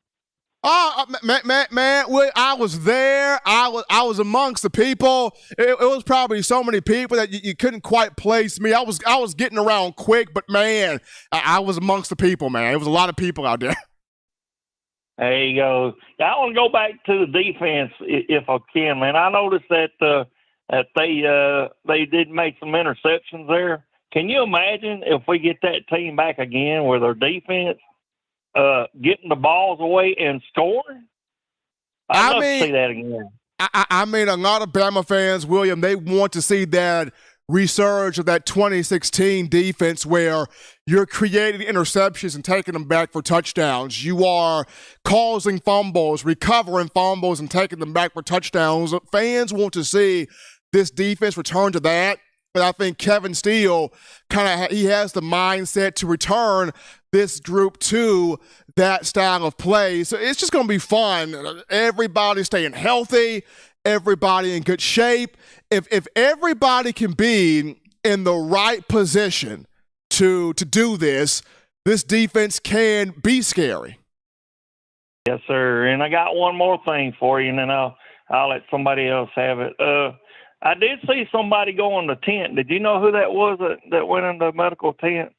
Man, I was there. I was amongst the people. It was probably so many people that you couldn't quite place me. I was getting around quick, but man, I was amongst the people, man. There was a lot of people out there. There you go. I want to go back to the defense if I can, man. I noticed that they did make some interceptions there. Can you imagine if we get that team back again with our defense getting the balls away and scoring? I'd love to see that again. I mean, a lot of Bama fans, William, they want to see that resurge of that 2016 defense where you're creating interceptions and taking them back for touchdowns. You are causing fumbles, recovering fumbles, and taking them back for touchdowns. Fans want to see this defense return to that. But I think Kevin Steele he has the mindset to return this group to that style of play. So it's just going to be fun. Everybody staying healthy, everybody in good shape. If everybody can be in the right position to do this defense can be scary. Yes, sir. And I got one more thing for you, and then I'll let somebody else have it. I did see somebody go in the tent. Did you know who that was that went in the medical tent?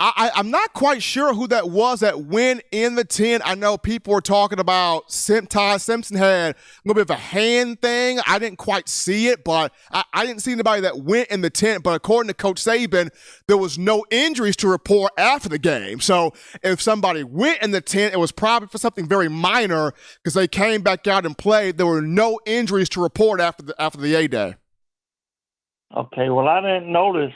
I'm not quite sure who that was that went in the tent. I know people were talking about Ty Simpson had a little bit of a hand thing. I didn't quite see it, but I didn't see anybody that went in the tent. But according to Coach Saban, there was no injuries to report after the game. So if somebody went in the tent, it was probably for something very minor because they came back out and played. There were no injuries to report after the A-Day. Okay, well, I didn't notice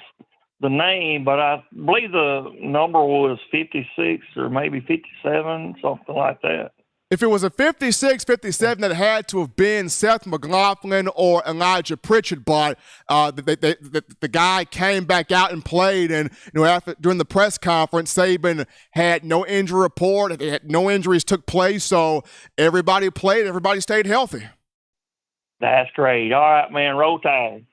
the name, but I believe the number was 56 or maybe 57, something like that. If it was a 56, 57, that had to have been Seth McLaughlin or Elijah Pritchett, but the guy came back out and played, and during the press conference, Saban had no injury report, no injuries took place, so everybody played, everybody stayed healthy. That's great. All right, man, roll tide.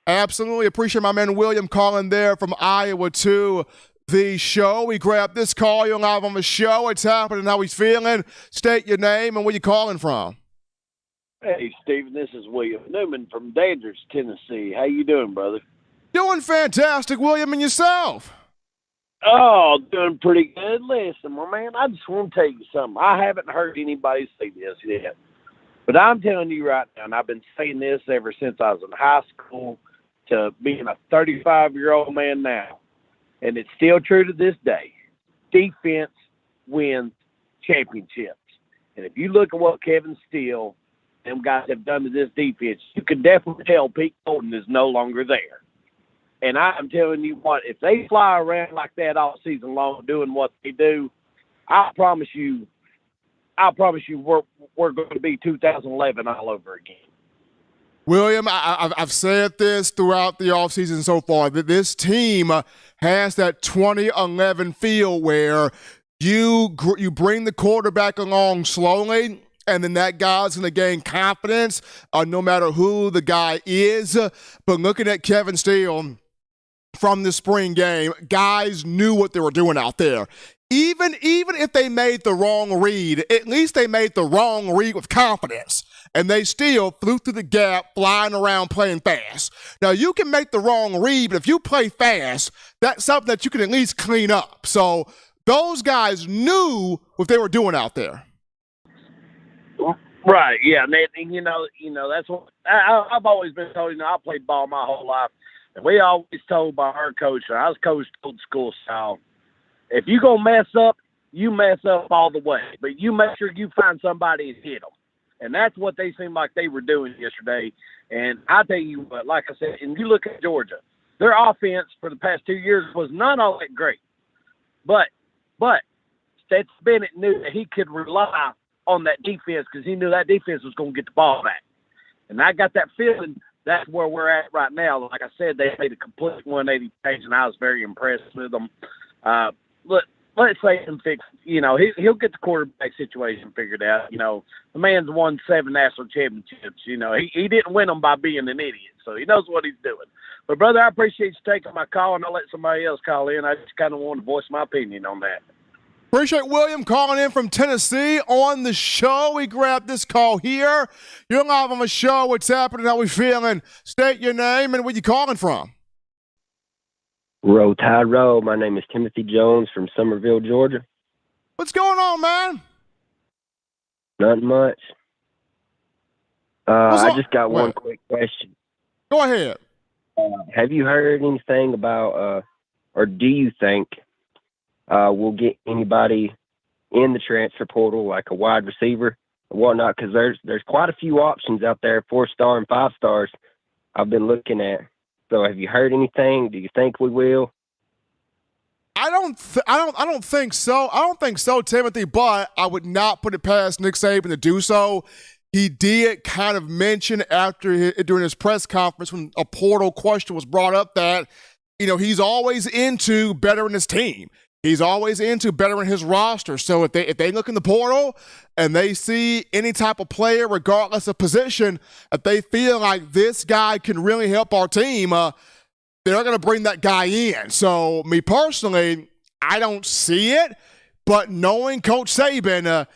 Absolutely. Appreciate my man William calling there from Iowa to the show. We grabbed this call. You're live on the show. It's happening. How he's feeling. State your name and where you calling from. Hey, Stephen. This is William Newman from Dandridge, Tennessee. How you doing, brother? Doing fantastic, William, and yourself? Oh, doing pretty good. Listen, my man, I just want to tell you something. I haven't heard anybody say this yet, but I'm telling you right now, and I've been saying this ever since I was in high school to being a 35-year-old man now, and it's still true to this day. Defense wins championships. And if you look at what Kevin Steele and them guys have done to this defense, you can definitely tell Pete Golden is no longer there. And I'm telling you what, if they fly around like that all season long doing what they do, I promise you we're going to be 2011 all over again. William, I've said this throughout the offseason so far, that this team has that 2011 feel where you bring the quarterback along slowly, and then that guy's going to gain confidence no matter who the guy is. But looking at Kevin Steele from the spring game, guys knew what they were doing out there. Even if they made the wrong read, at least they made the wrong read with confidence. And they still flew through the gap, flying around, playing fast. Now, you can make the wrong read, but if you play fast, that's something that you can at least clean up. So those guys knew what they were doing out there. Right, yeah. And you know, that's what I've always been told. I played ball my whole life. And we always told by our coach, and I was coached old school style, if you going to mess up, you mess up all the way. But you make sure you find somebody and hit them. And that's what they seemed like they were doing yesterday. And I tell you what, like I said, and you look at Georgia, their offense for the past 2 years was not all that great. But Stetson Bennett knew that he could rely on that defense because he knew that defense was going to get the ball back. And I got that feeling that's where we're at right now. Like I said, they made a complete 180 page, and I was very impressed with them. Let's say him fix, he'll get the quarterback situation figured out. The man's won 7 national championships. He didn't win them by being an idiot, so he knows what he's doing. But, brother, I appreciate you taking my call, and I'll let somebody else call in. I just kind of want to voice my opinion on that. Appreciate William calling in from Tennessee on the show. We grabbed this call here. You're live on the show. What's happening? How we feeling? State your name and where you calling from. Roll Tide Roll. My name is Timothy Jones from Summerville, Georgia. What's going on, man? Nothing much. I just got one quick question. Go ahead. Have you heard anything about, or do you think we'll get anybody in the transfer portal, like a wide receiver whatnot? Because there's quite a few options out there, 4-star and 5 stars. I've been looking at. So have you heard anything? Do you think we will? I don't think so. I don't think so, Timothy, but I would not put it past Nick Saban to do so. He did kind of mention during his press conference when a portal question was brought up that, he's always into bettering his team. He's always into bettering his roster. So if they look in the portal and they see any type of player, regardless of position, if they feel like this guy can really help our team, they're going to bring that guy in. So me personally, I don't see it, but knowing Coach Saban,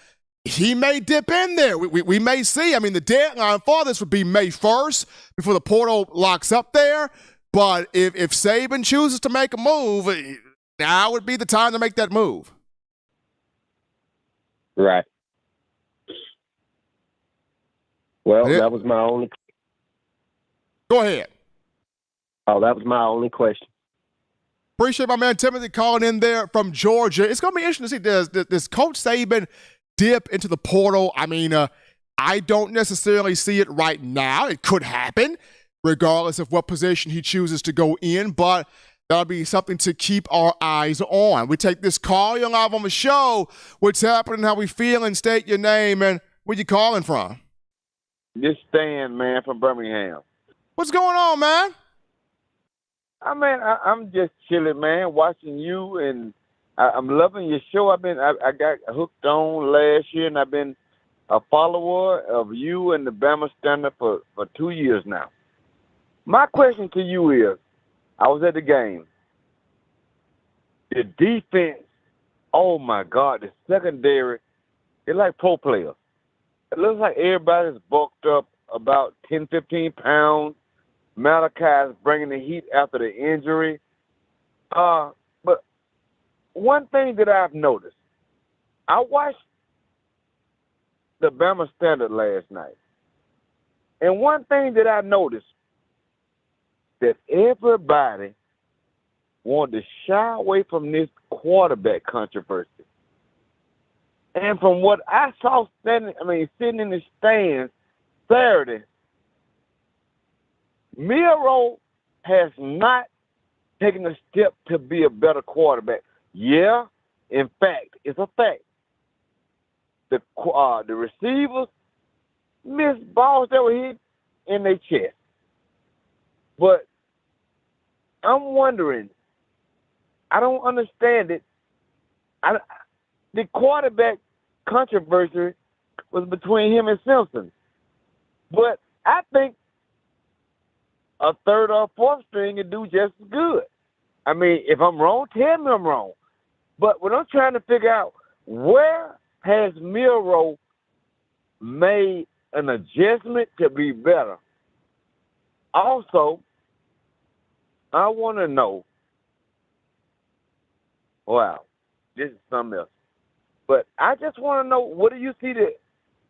he may dip in there. We may see. I mean, the deadline for this would be May 1st before the portal locks up there. But if Saban chooses to make a move, now would be the time to make that move. Right. Well, that was my only. Go ahead. Oh, that was my only question. Appreciate my man Timothy calling in there from Georgia. It's going to be interesting to see does Coach Saban dip into the portal. I mean, I don't necessarily see it right now. It could happen, regardless of what position he chooses to go in, but that'll be something to keep our eyes on. We take this call. You're live on the show. What's happening? How we feeling? State your name and where you calling from. This Stan, man, from Birmingham. What's going on, man? I'm just chilling, man, watching you, and I'm loving your show. I got hooked on last year, and I've been a follower of you and the Bama Standard for 2 years now. My question to you is, I was at the game. The defense, oh my God, the secondary, they're like pro players. It looks like everybody's bulked up about 10, 15 pounds. Malachi's bringing the heat after the injury. But one thing that I've noticed, I watched the Bama Standard last night. And one thing that I noticed, that everybody wanted to shy away from this quarterback controversy. And from what I saw sitting in the stands Saturday, Miro has not taken a step to be a better quarterback. Yeah, in fact, it's a fact. The receivers missed balls that were hit in their chest. But I'm wondering, I don't understand it. The quarterback controversy was between him and Simpson. But I think a third or fourth string can do just as good. I mean, if I'm wrong, tell me I'm wrong. But what I'm trying to figure out, where has Miro made an adjustment to be better? Also, I want to know, wow, this is something else. But I just want to know, what do you see that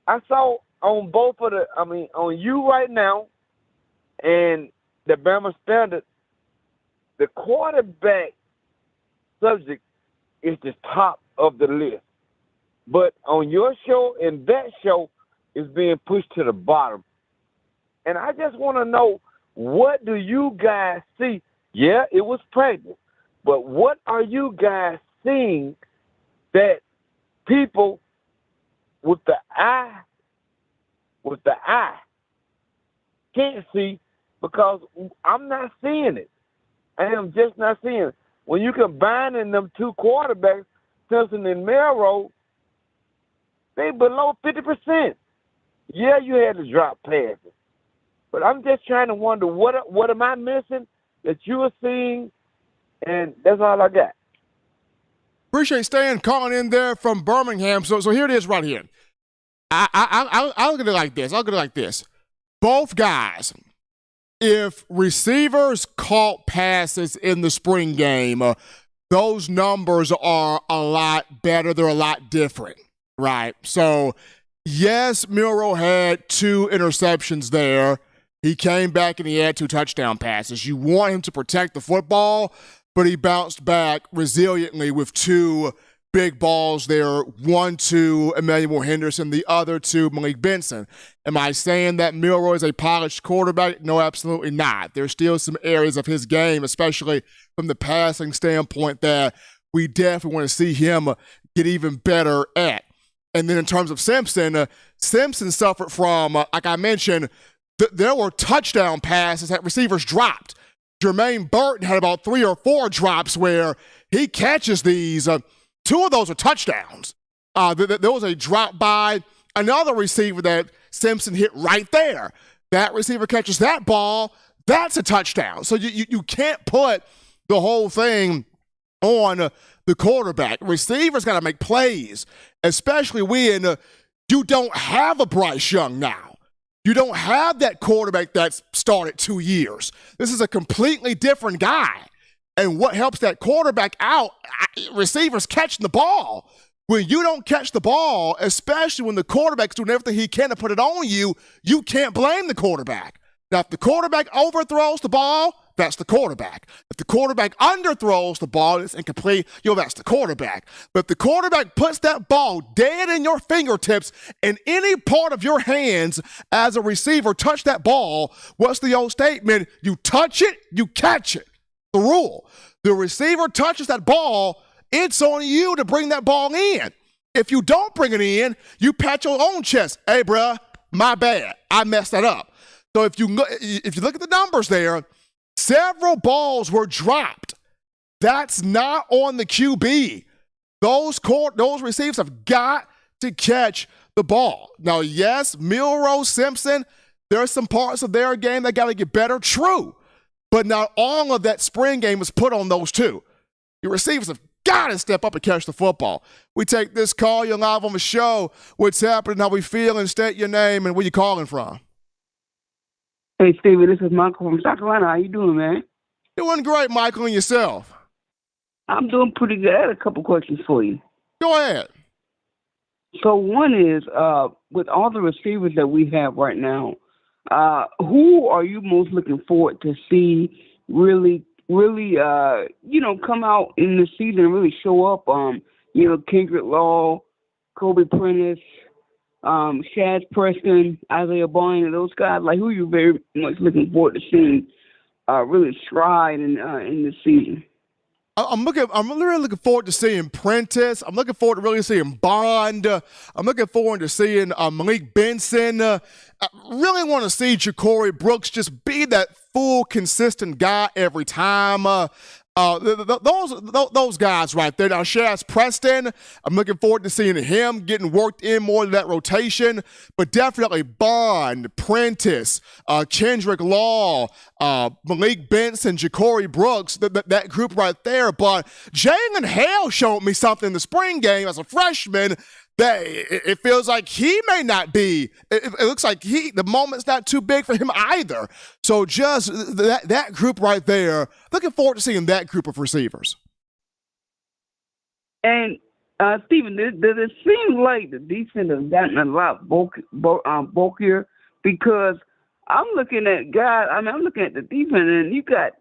I saw on on you right now and the Bama Standard, the quarterback subject is the top of the list. But on your show and that show is being pushed to the bottom. And I just want to know, what do you guys see? Yeah, it was practice. But what are you guys seeing that people with the eye can't see? Because I'm not seeing it. I am just not seeing it. When you combine in them two quarterbacks, Simpson and Miro, they below 50%. Yeah, you had to drop passes. But I'm just trying to wonder, what am I missing that you are seeing? And that's all I got. Appreciate Stan calling in there from Birmingham. So here it is right here. I'll look at it like this. Both guys, if receivers caught passes in the spring game, those numbers are a lot better. They're a lot different, right? So, yes, Miro had 2 interceptions there. He came back and he had 2 touchdown passes. You want him to protect the football, but he bounced back resiliently with 2 big balls there, one to Emmanuel Henderson, the other to Malik Benson. Am I saying that Milroe is a polished quarterback? No, absolutely not. There's still some areas of his game, especially from the passing standpoint, that we definitely want to see him get even better at. And then in terms of Simpson, Simpson suffered from, like I mentioned, there were touchdown passes that receivers dropped. Jermaine Burton had about 3 or 4 drops where he catches these. 2 of those are touchdowns. There was a drop by another receiver that Simpson hit right there. That receiver catches that ball. That's a touchdown. So you can't put the whole thing on the quarterback. Receivers got to make plays, especially when you don't have a Bryce Young now. You don't have that quarterback that's started 2 years. This is a completely different guy. And what helps that quarterback out, receivers catching the ball. When you don't catch the ball, especially when the quarterback's doing everything he can to put it on you, you can't blame the quarterback. Now, if the quarterback overthrows the ball, that's the quarterback. If the quarterback underthrows the ball, it's incomplete, that's the quarterback. But if the quarterback puts that ball dead in your fingertips in any part of your hands as a receiver, touch that ball, what's the old statement? You touch it, you catch it. The rule. The receiver touches that ball, it's on you to bring that ball in. If you don't bring it in, you pat your own chest. Hey, bruh, my bad. I messed that up. So if you look at the numbers there, several balls were dropped. That's not on the QB. Those receivers have got to catch the ball. Now, yes, Milroe, Simpson, there are some parts of their game that got to get better. True. But not all of that spring game was put on those 2. Your receivers have got to step up and catch the football. We take this call. You're live on the show. What's happening? How we feeling? State your name and where you calling from. Hey, Stevie, this is Michael from South Carolina. How you doing, man? Doing great, Michael, and yourself? I'm doing pretty good. I had a couple questions for you. Go ahead. So one is, with all the receivers that we have right now, who are you most looking forward to see really, come out in the season and really show up? Kendrick Law, Kobe Prentice, Shaz Preston, Isaiah Bond, and those guys. Like, who are you very much looking forward to seeing really stride in this season? I'm really looking forward to seeing Prentice. I'm looking forward to really seeing Bond. I'm looking forward to seeing Malik Benson. I really want to see Ja'Cory Brooks just be that full, consistent guy every time. Those guys right there. Now, Shaz Preston, I'm looking forward to seeing him getting worked in more to that rotation. But definitely Bond, Prentice, Kendrick Law, Malik Benson, Ja'Cory Brooks, that group right there. But Jalen Hale showed me something in the spring game as a freshman that it feels like he may not be. It looks like the moment's not too big for him either. So just that group right there, looking forward to seeing that group of receivers. And, Stephen, does it seem like the defense has gotten a lot bulkier? Because I'm looking at guys, I'm looking at the defense, and you got,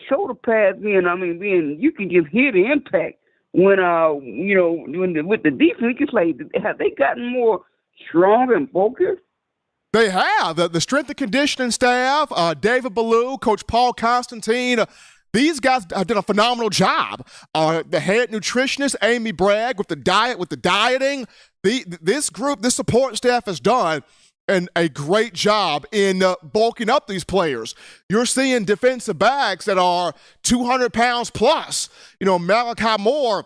shoulder pads being, you can just hear the impact. With the defense, it's like, have they gotten more strong and bulkier? They have. The strength and conditioning staff, David Ballou, Coach Paul Constantine, these guys have done a phenomenal job. The head nutritionist, Amy Bragg, with the dieting, this group, this support staff has done a great job in bulking up these players. You're seeing defensive backs that are 200 pounds plus. Malachi Moore,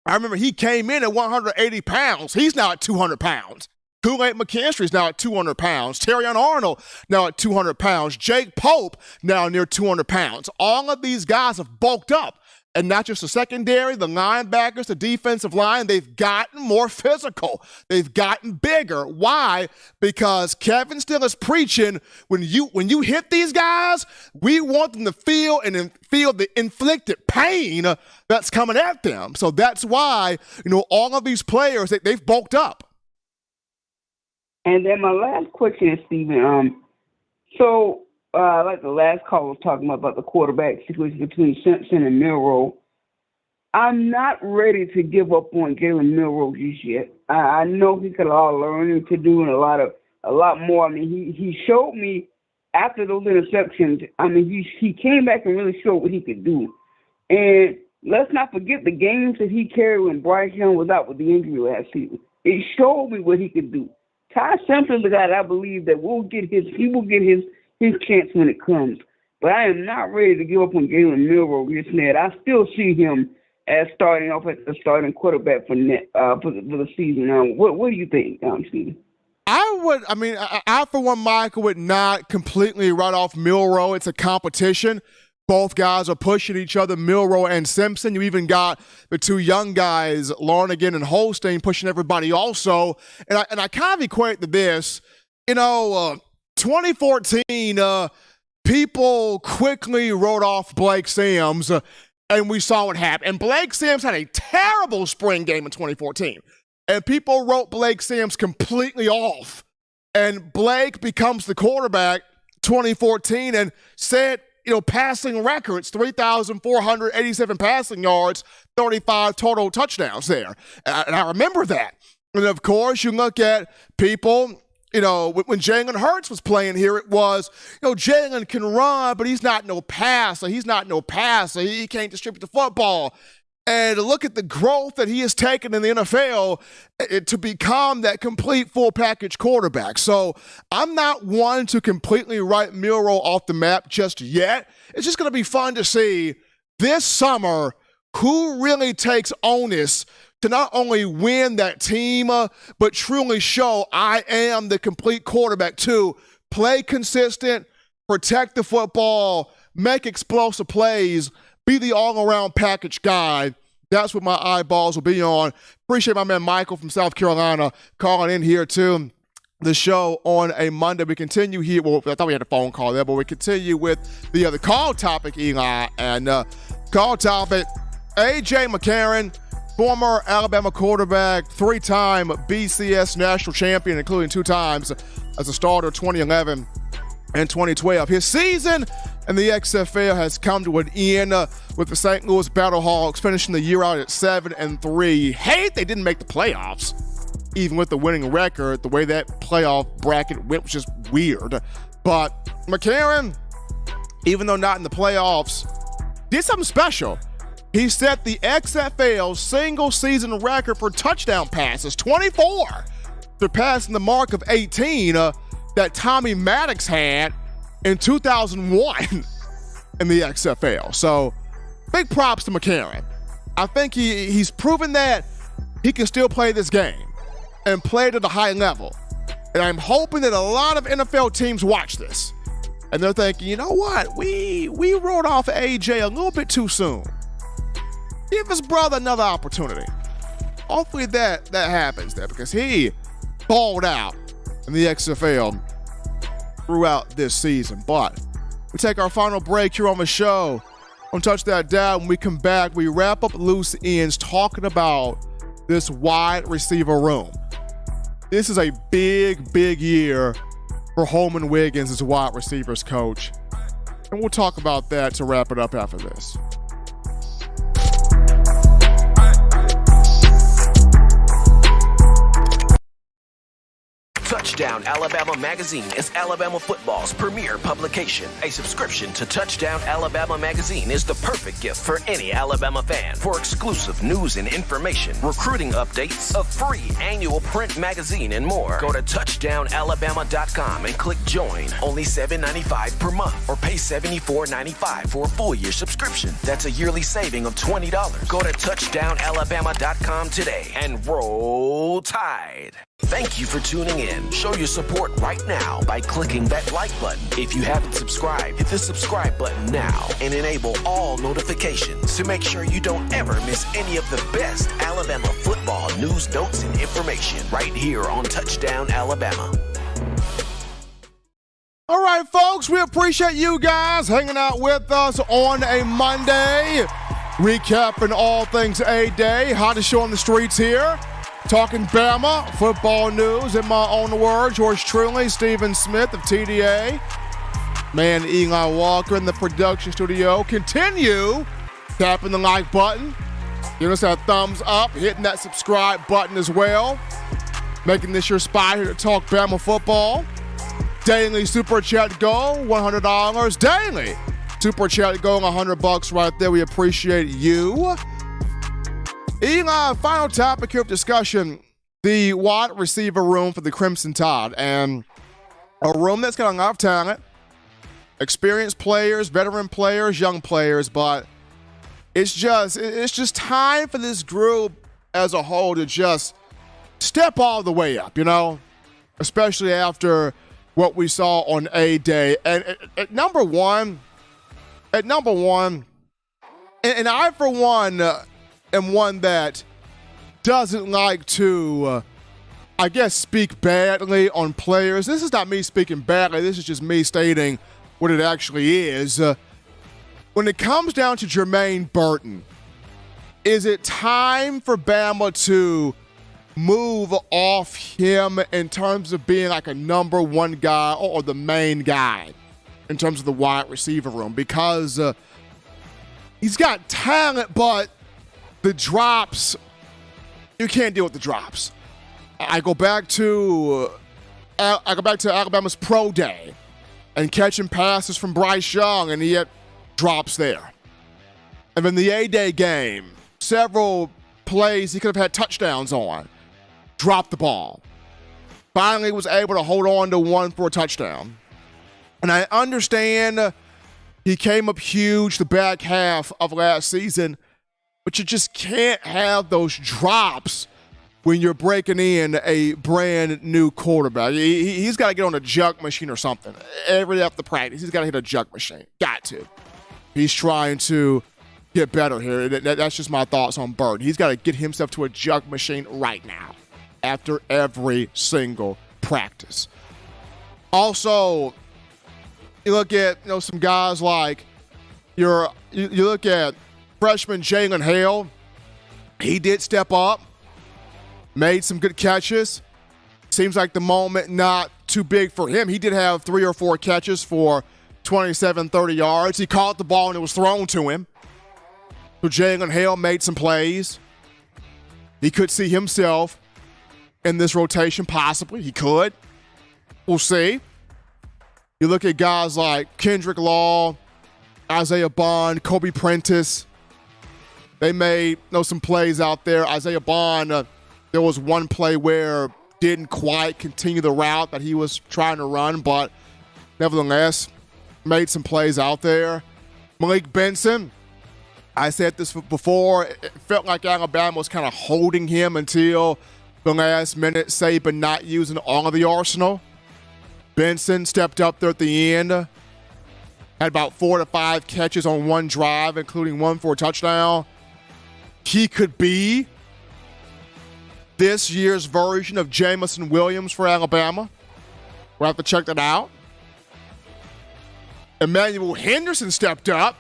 I remember he came in at 180 pounds. He's now at 200 pounds. Kool-Aid McKinstry's now at 200 pounds. Terrion Arnold now at 200 pounds. Jake Pope now near 200 pounds. All of these guys have bulked up. And not just the secondary, the linebackers, the defensive line, they've gotten more physical. They've gotten bigger. Why? Because Kevin still is preaching, when you hit these guys, we want them to feel the inflicted pain that's coming at them. So that's why, all of these players, they've bulked up. And then my last question is, Stephen, like the last call was talking about the quarterback situation between Simpson and Milroe. I'm not ready to give up on Jalen Milroe just yet. I know he's got a lot of learning to do and a lot more. I mean, he showed me after those interceptions. I mean, he came back and really showed what he could do. And let's not forget the games that he carried when Bryce Young was out with the injury last season. It showed me what he could do. Ty Simpson's the guy that I believe that he will get his chance when it comes. But I am not ready to give up on Jalen Milroe just yet. I still see him as starting off as the starting quarterback for the season. What do you think, Stephen? I for one, Michael, would not completely write off Milroe. It's a competition. Both guys are pushing each other, Milroe and Simpson. You even got the two young guys, Larnigan and Holstein, pushing everybody also. And I kind of equate to this. 2014, people quickly wrote off Blake Sims, and we saw what happened. And Blake Sims had a terrible spring game in 2014. And people wrote Blake Sims completely off. And Blake becomes the quarterback 2014 and set, passing records, 3,487 passing yards, 35 total touchdowns there. And I remember that. And of course, you look at people, when Jalen Hurts was playing here, it was, Jalen can run, but he's not no passer. He can't distribute the football. And look at the growth that he has taken in the NFL to become that complete full package quarterback. So I'm not one to completely write Milroe off the map just yet. It's just going to be fun to see this summer who really takes onus to not only win that team, but truly show I am the complete quarterback to play consistent, protect the football, make explosive plays, be the all-around package guy. That's what my eyeballs will be on. Appreciate my man Michael from South Carolina calling in here to the show on a Monday. We continue here. Well, I thought we had a phone call there, but we continue with the other call topic, Eli. And call topic, A.J. McCarron, former Alabama quarterback, three-time BCS national champion, including 2 times as a starter, 2011 and 2012. His season in the XFL has come to an end with the St. Louis Battlehawks finishing the year out at 7-3. Hate they didn't make the playoffs, even with the winning record. The way that playoff bracket went was just weird. But McCarron, even though not in the playoffs, did something special. He set the XFL single-season record for touchdown passes, 24, surpassing the mark of 18 that Tommy Maddox had in 2001 in the XFL. So big props to McCarron. I think he's proven that he can still play this game and play it at a high level. And I'm hoping that a lot of NFL teams watch this and they're thinking, you know what, we wrote off AJ a little bit too soon. Give his brother another opportunity. Hopefully that happens there, because he balled out in the XFL throughout this season. But we take our final break here on the show on Touch That Down. When we come back, we wrap up loose ends talking about this wide receiver room. This is a big, big year for Holman Wiggins as wide receivers coach. And we'll talk about that to wrap it up after this. Touchdown Alabama Magazine is Alabama football's premier publication. A subscription to Touchdown Alabama Magazine is the perfect gift for any Alabama fan. For exclusive news and information, recruiting updates, a free annual print magazine, and more, go to touchdownalabama.com and click join. Only $7.95 per month, or pay $74.95 for a full year subscription. That's a yearly saving of $20. Go to touchdownalabama.com today and roll Tide. Thank you for tuning in. Show your support right now by clicking that like button. If you haven't subscribed, hit the subscribe button now and enable all notifications to make sure you don't ever miss any of the best Alabama football news, notes, and information right here on Touchdown Alabama. All right, folks, we appreciate you guys hanging out with us on a Monday, recapping all things A-Day, hottest show on the streets here. Talking Bama football news in my own words. Yours truly, Stephen Smith of TDA. Man, Eli Walker in the production studio. Continue tapping the like button. Giving us that thumbs up, hitting that subscribe button as well. Making this your spot here to talk Bama football. Daily Super Chat Go, $100. Daily Super Chat Go, $100 right there. We appreciate you. Eli, final topic here of discussion. The wide receiver room for the Crimson Tide. And a room that's got a lot of talent. Experienced players, veteran players, young players. But it's just time for this group as a whole to just step all the way up, especially after what we saw on A-Day. And at number one, and I, for one, am one that doesn't like to, speak badly on players. This is not me speaking badly. This is just me stating what it actually is. When it comes down to Jermaine Burton, is it time for Bama to move off him in terms of being like a number one guy or the main guy in terms of the wide receiver room? Because he's got talent, but the drops, you can't deal with the drops. I go back to Alabama's pro day and catching passes from Bryce Young, and he had drops there. And then the A-Day game, several plays he could have had touchdowns on, dropped the ball. Finally was able to hold on to one for a touchdown. And I understand he came up huge the back half of last season, but you just can't have those drops when you're breaking in a brand new quarterback. He's got to get on a jug machine or something. Every after practice, he's got to hit a jug machine. Got to. He's trying to get better here. That's just my thoughts on Bird. He's got to get himself to a jug machine right now after every single practice. Also, you look at some guys like you look at freshman Jalen Hale. He did step up, made some good catches. Seems like the moment not too big for him. He did have 3 or 4 catches for 27, 30 yards. He caught the ball and it was thrown to him. So Jalen Hale made some plays. He could see himself in this rotation, possibly. He could. We'll see. You look at guys like Kendrick Law, Isaiah Bond, Kobe Prentice. They made some plays out there. Isaiah Bond, there was one play where didn't quite continue the route that he was trying to run, but nevertheless, made some plays out there. Malik Benson, I said this before, it felt like Alabama was kind of holding him until the last minute, Saban not using all of the arsenal. Benson stepped up there at the end, had about 4 to 5 catches on one drive, including one for a touchdown. He could be this year's version of Jamison Williams for Alabama. We'll have to check that out. Emmanuel Henderson stepped up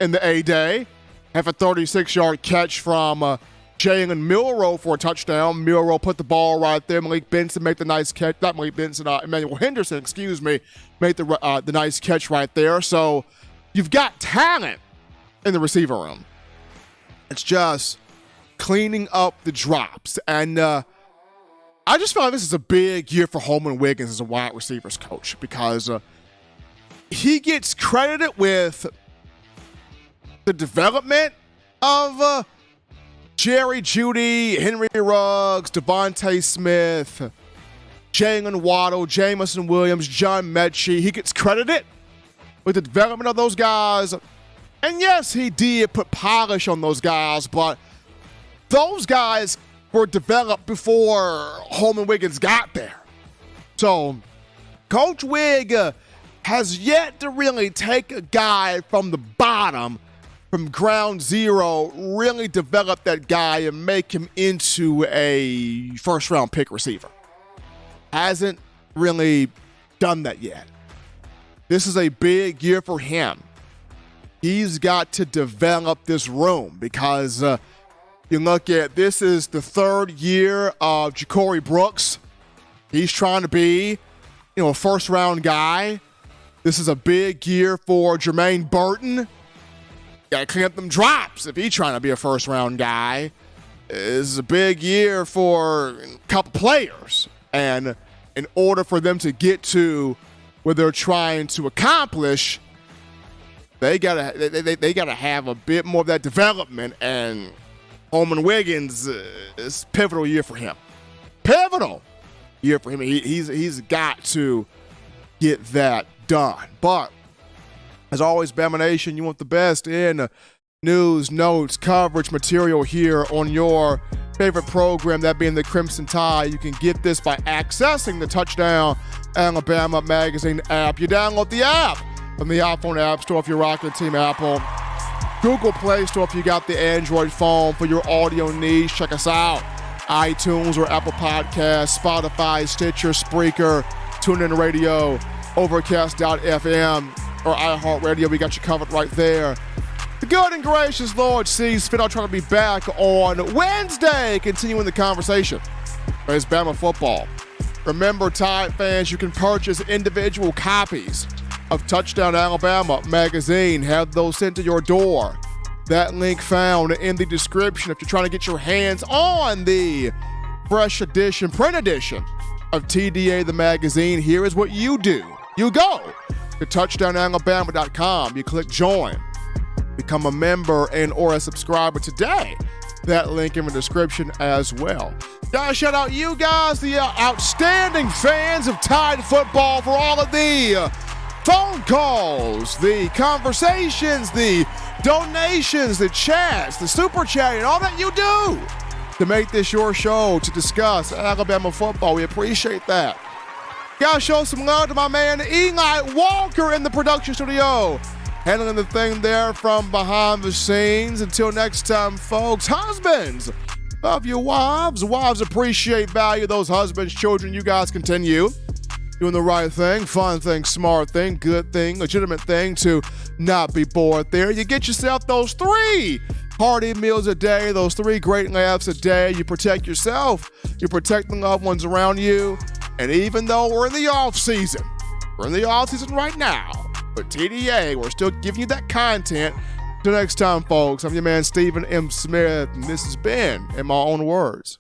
in the A-Day, have a 36-yard catch from Jalen Milroe for a touchdown. Milroe put the ball right there. Malik Benson made the nice catch. Not Malik Benson, Emmanuel Henderson, made the nice catch right there. So you've got talent in the receiver room. It's just cleaning up the drops. And I just feel like this is a big year for Holman Wiggins as a wide receivers coach because he gets credited with the development of Jerry Jeudy, Henry Ruggs, Devontae Smith, Jalen Waddle, Jamison Williams, John Mechie. He gets credited with the development of those guys. And yes, he did put polish on those guys, but those guys were developed before Holman Wiggins got there. So Coach Wig has yet to really take a guy from the bottom, from ground zero, really develop that guy and make him into a first-round pick receiver. Hasn't really done that yet. This is a big year for him. He's got to develop this room because you look at, this is the 3rd year of Ja'Cory Brooks. He's trying to be, a first-round guy. This is a big year for Jermaine Burton. Got to clean up them drops if he's trying to be a first-round guy. This is a big year for a couple players. And in order for them to get to where they're trying to accomplish, they gotta have a bit more of that development. And Holman Wiggins is a pivotal year for him. Pivotal year for him. He's got to get that done. But as always, Bama Nation, you want the best in news, notes, coverage, material here on your favorite program, that being the Crimson Tide. You can get this by accessing the Touchdown Alabama Magazine app. You download the app from the iPhone App Store if you're rocking Team Apple. Google Play Store if you got the Android phone for your audio needs. Check us out. iTunes or Apple Podcasts, Spotify, Stitcher, Spreaker, TuneIn Radio, Overcast.fm, or iHeartRadio. We got you covered right there. The good and gracious Lord sees fit. I'll try to be back on Wednesday, continuing the conversation. It's Bama football. Remember, Tide fans, you can purchase individual copies of Touchdown Alabama magazine. Have those sent to your door. That link found in the description if you're trying to get your hands on the fresh edition, print edition of TDA the magazine. Here is what you do. You go to touchdownalabama.com. You click join. Become a member and or a subscriber today. That link in the description as well. Guys, shout out you guys, the outstanding fans of Tide football, for all of the phone calls, the conversations, the donations, the chats, the super chat, and all that you do to make this your show to discuss Alabama football. We appreciate that. Guys, show some love to my man Eli Walker in the production studio, handling the thing there from behind the scenes. Until next time, folks, husbands, love your wives. Wives appreciate, value those husbands. Children, you guys continue doing the right thing, fun thing, smart thing, good thing, legitimate thing to not be bored there. You get yourself those 3 hearty meals a day, those 3 great laughs a day. You protect yourself. You protect the loved ones around you. And even though we're in the off season right now, but TDA, we're still giving you that content. Till next time, folks, I'm your man, Stephen M. Smith, and this has been In My Own Words.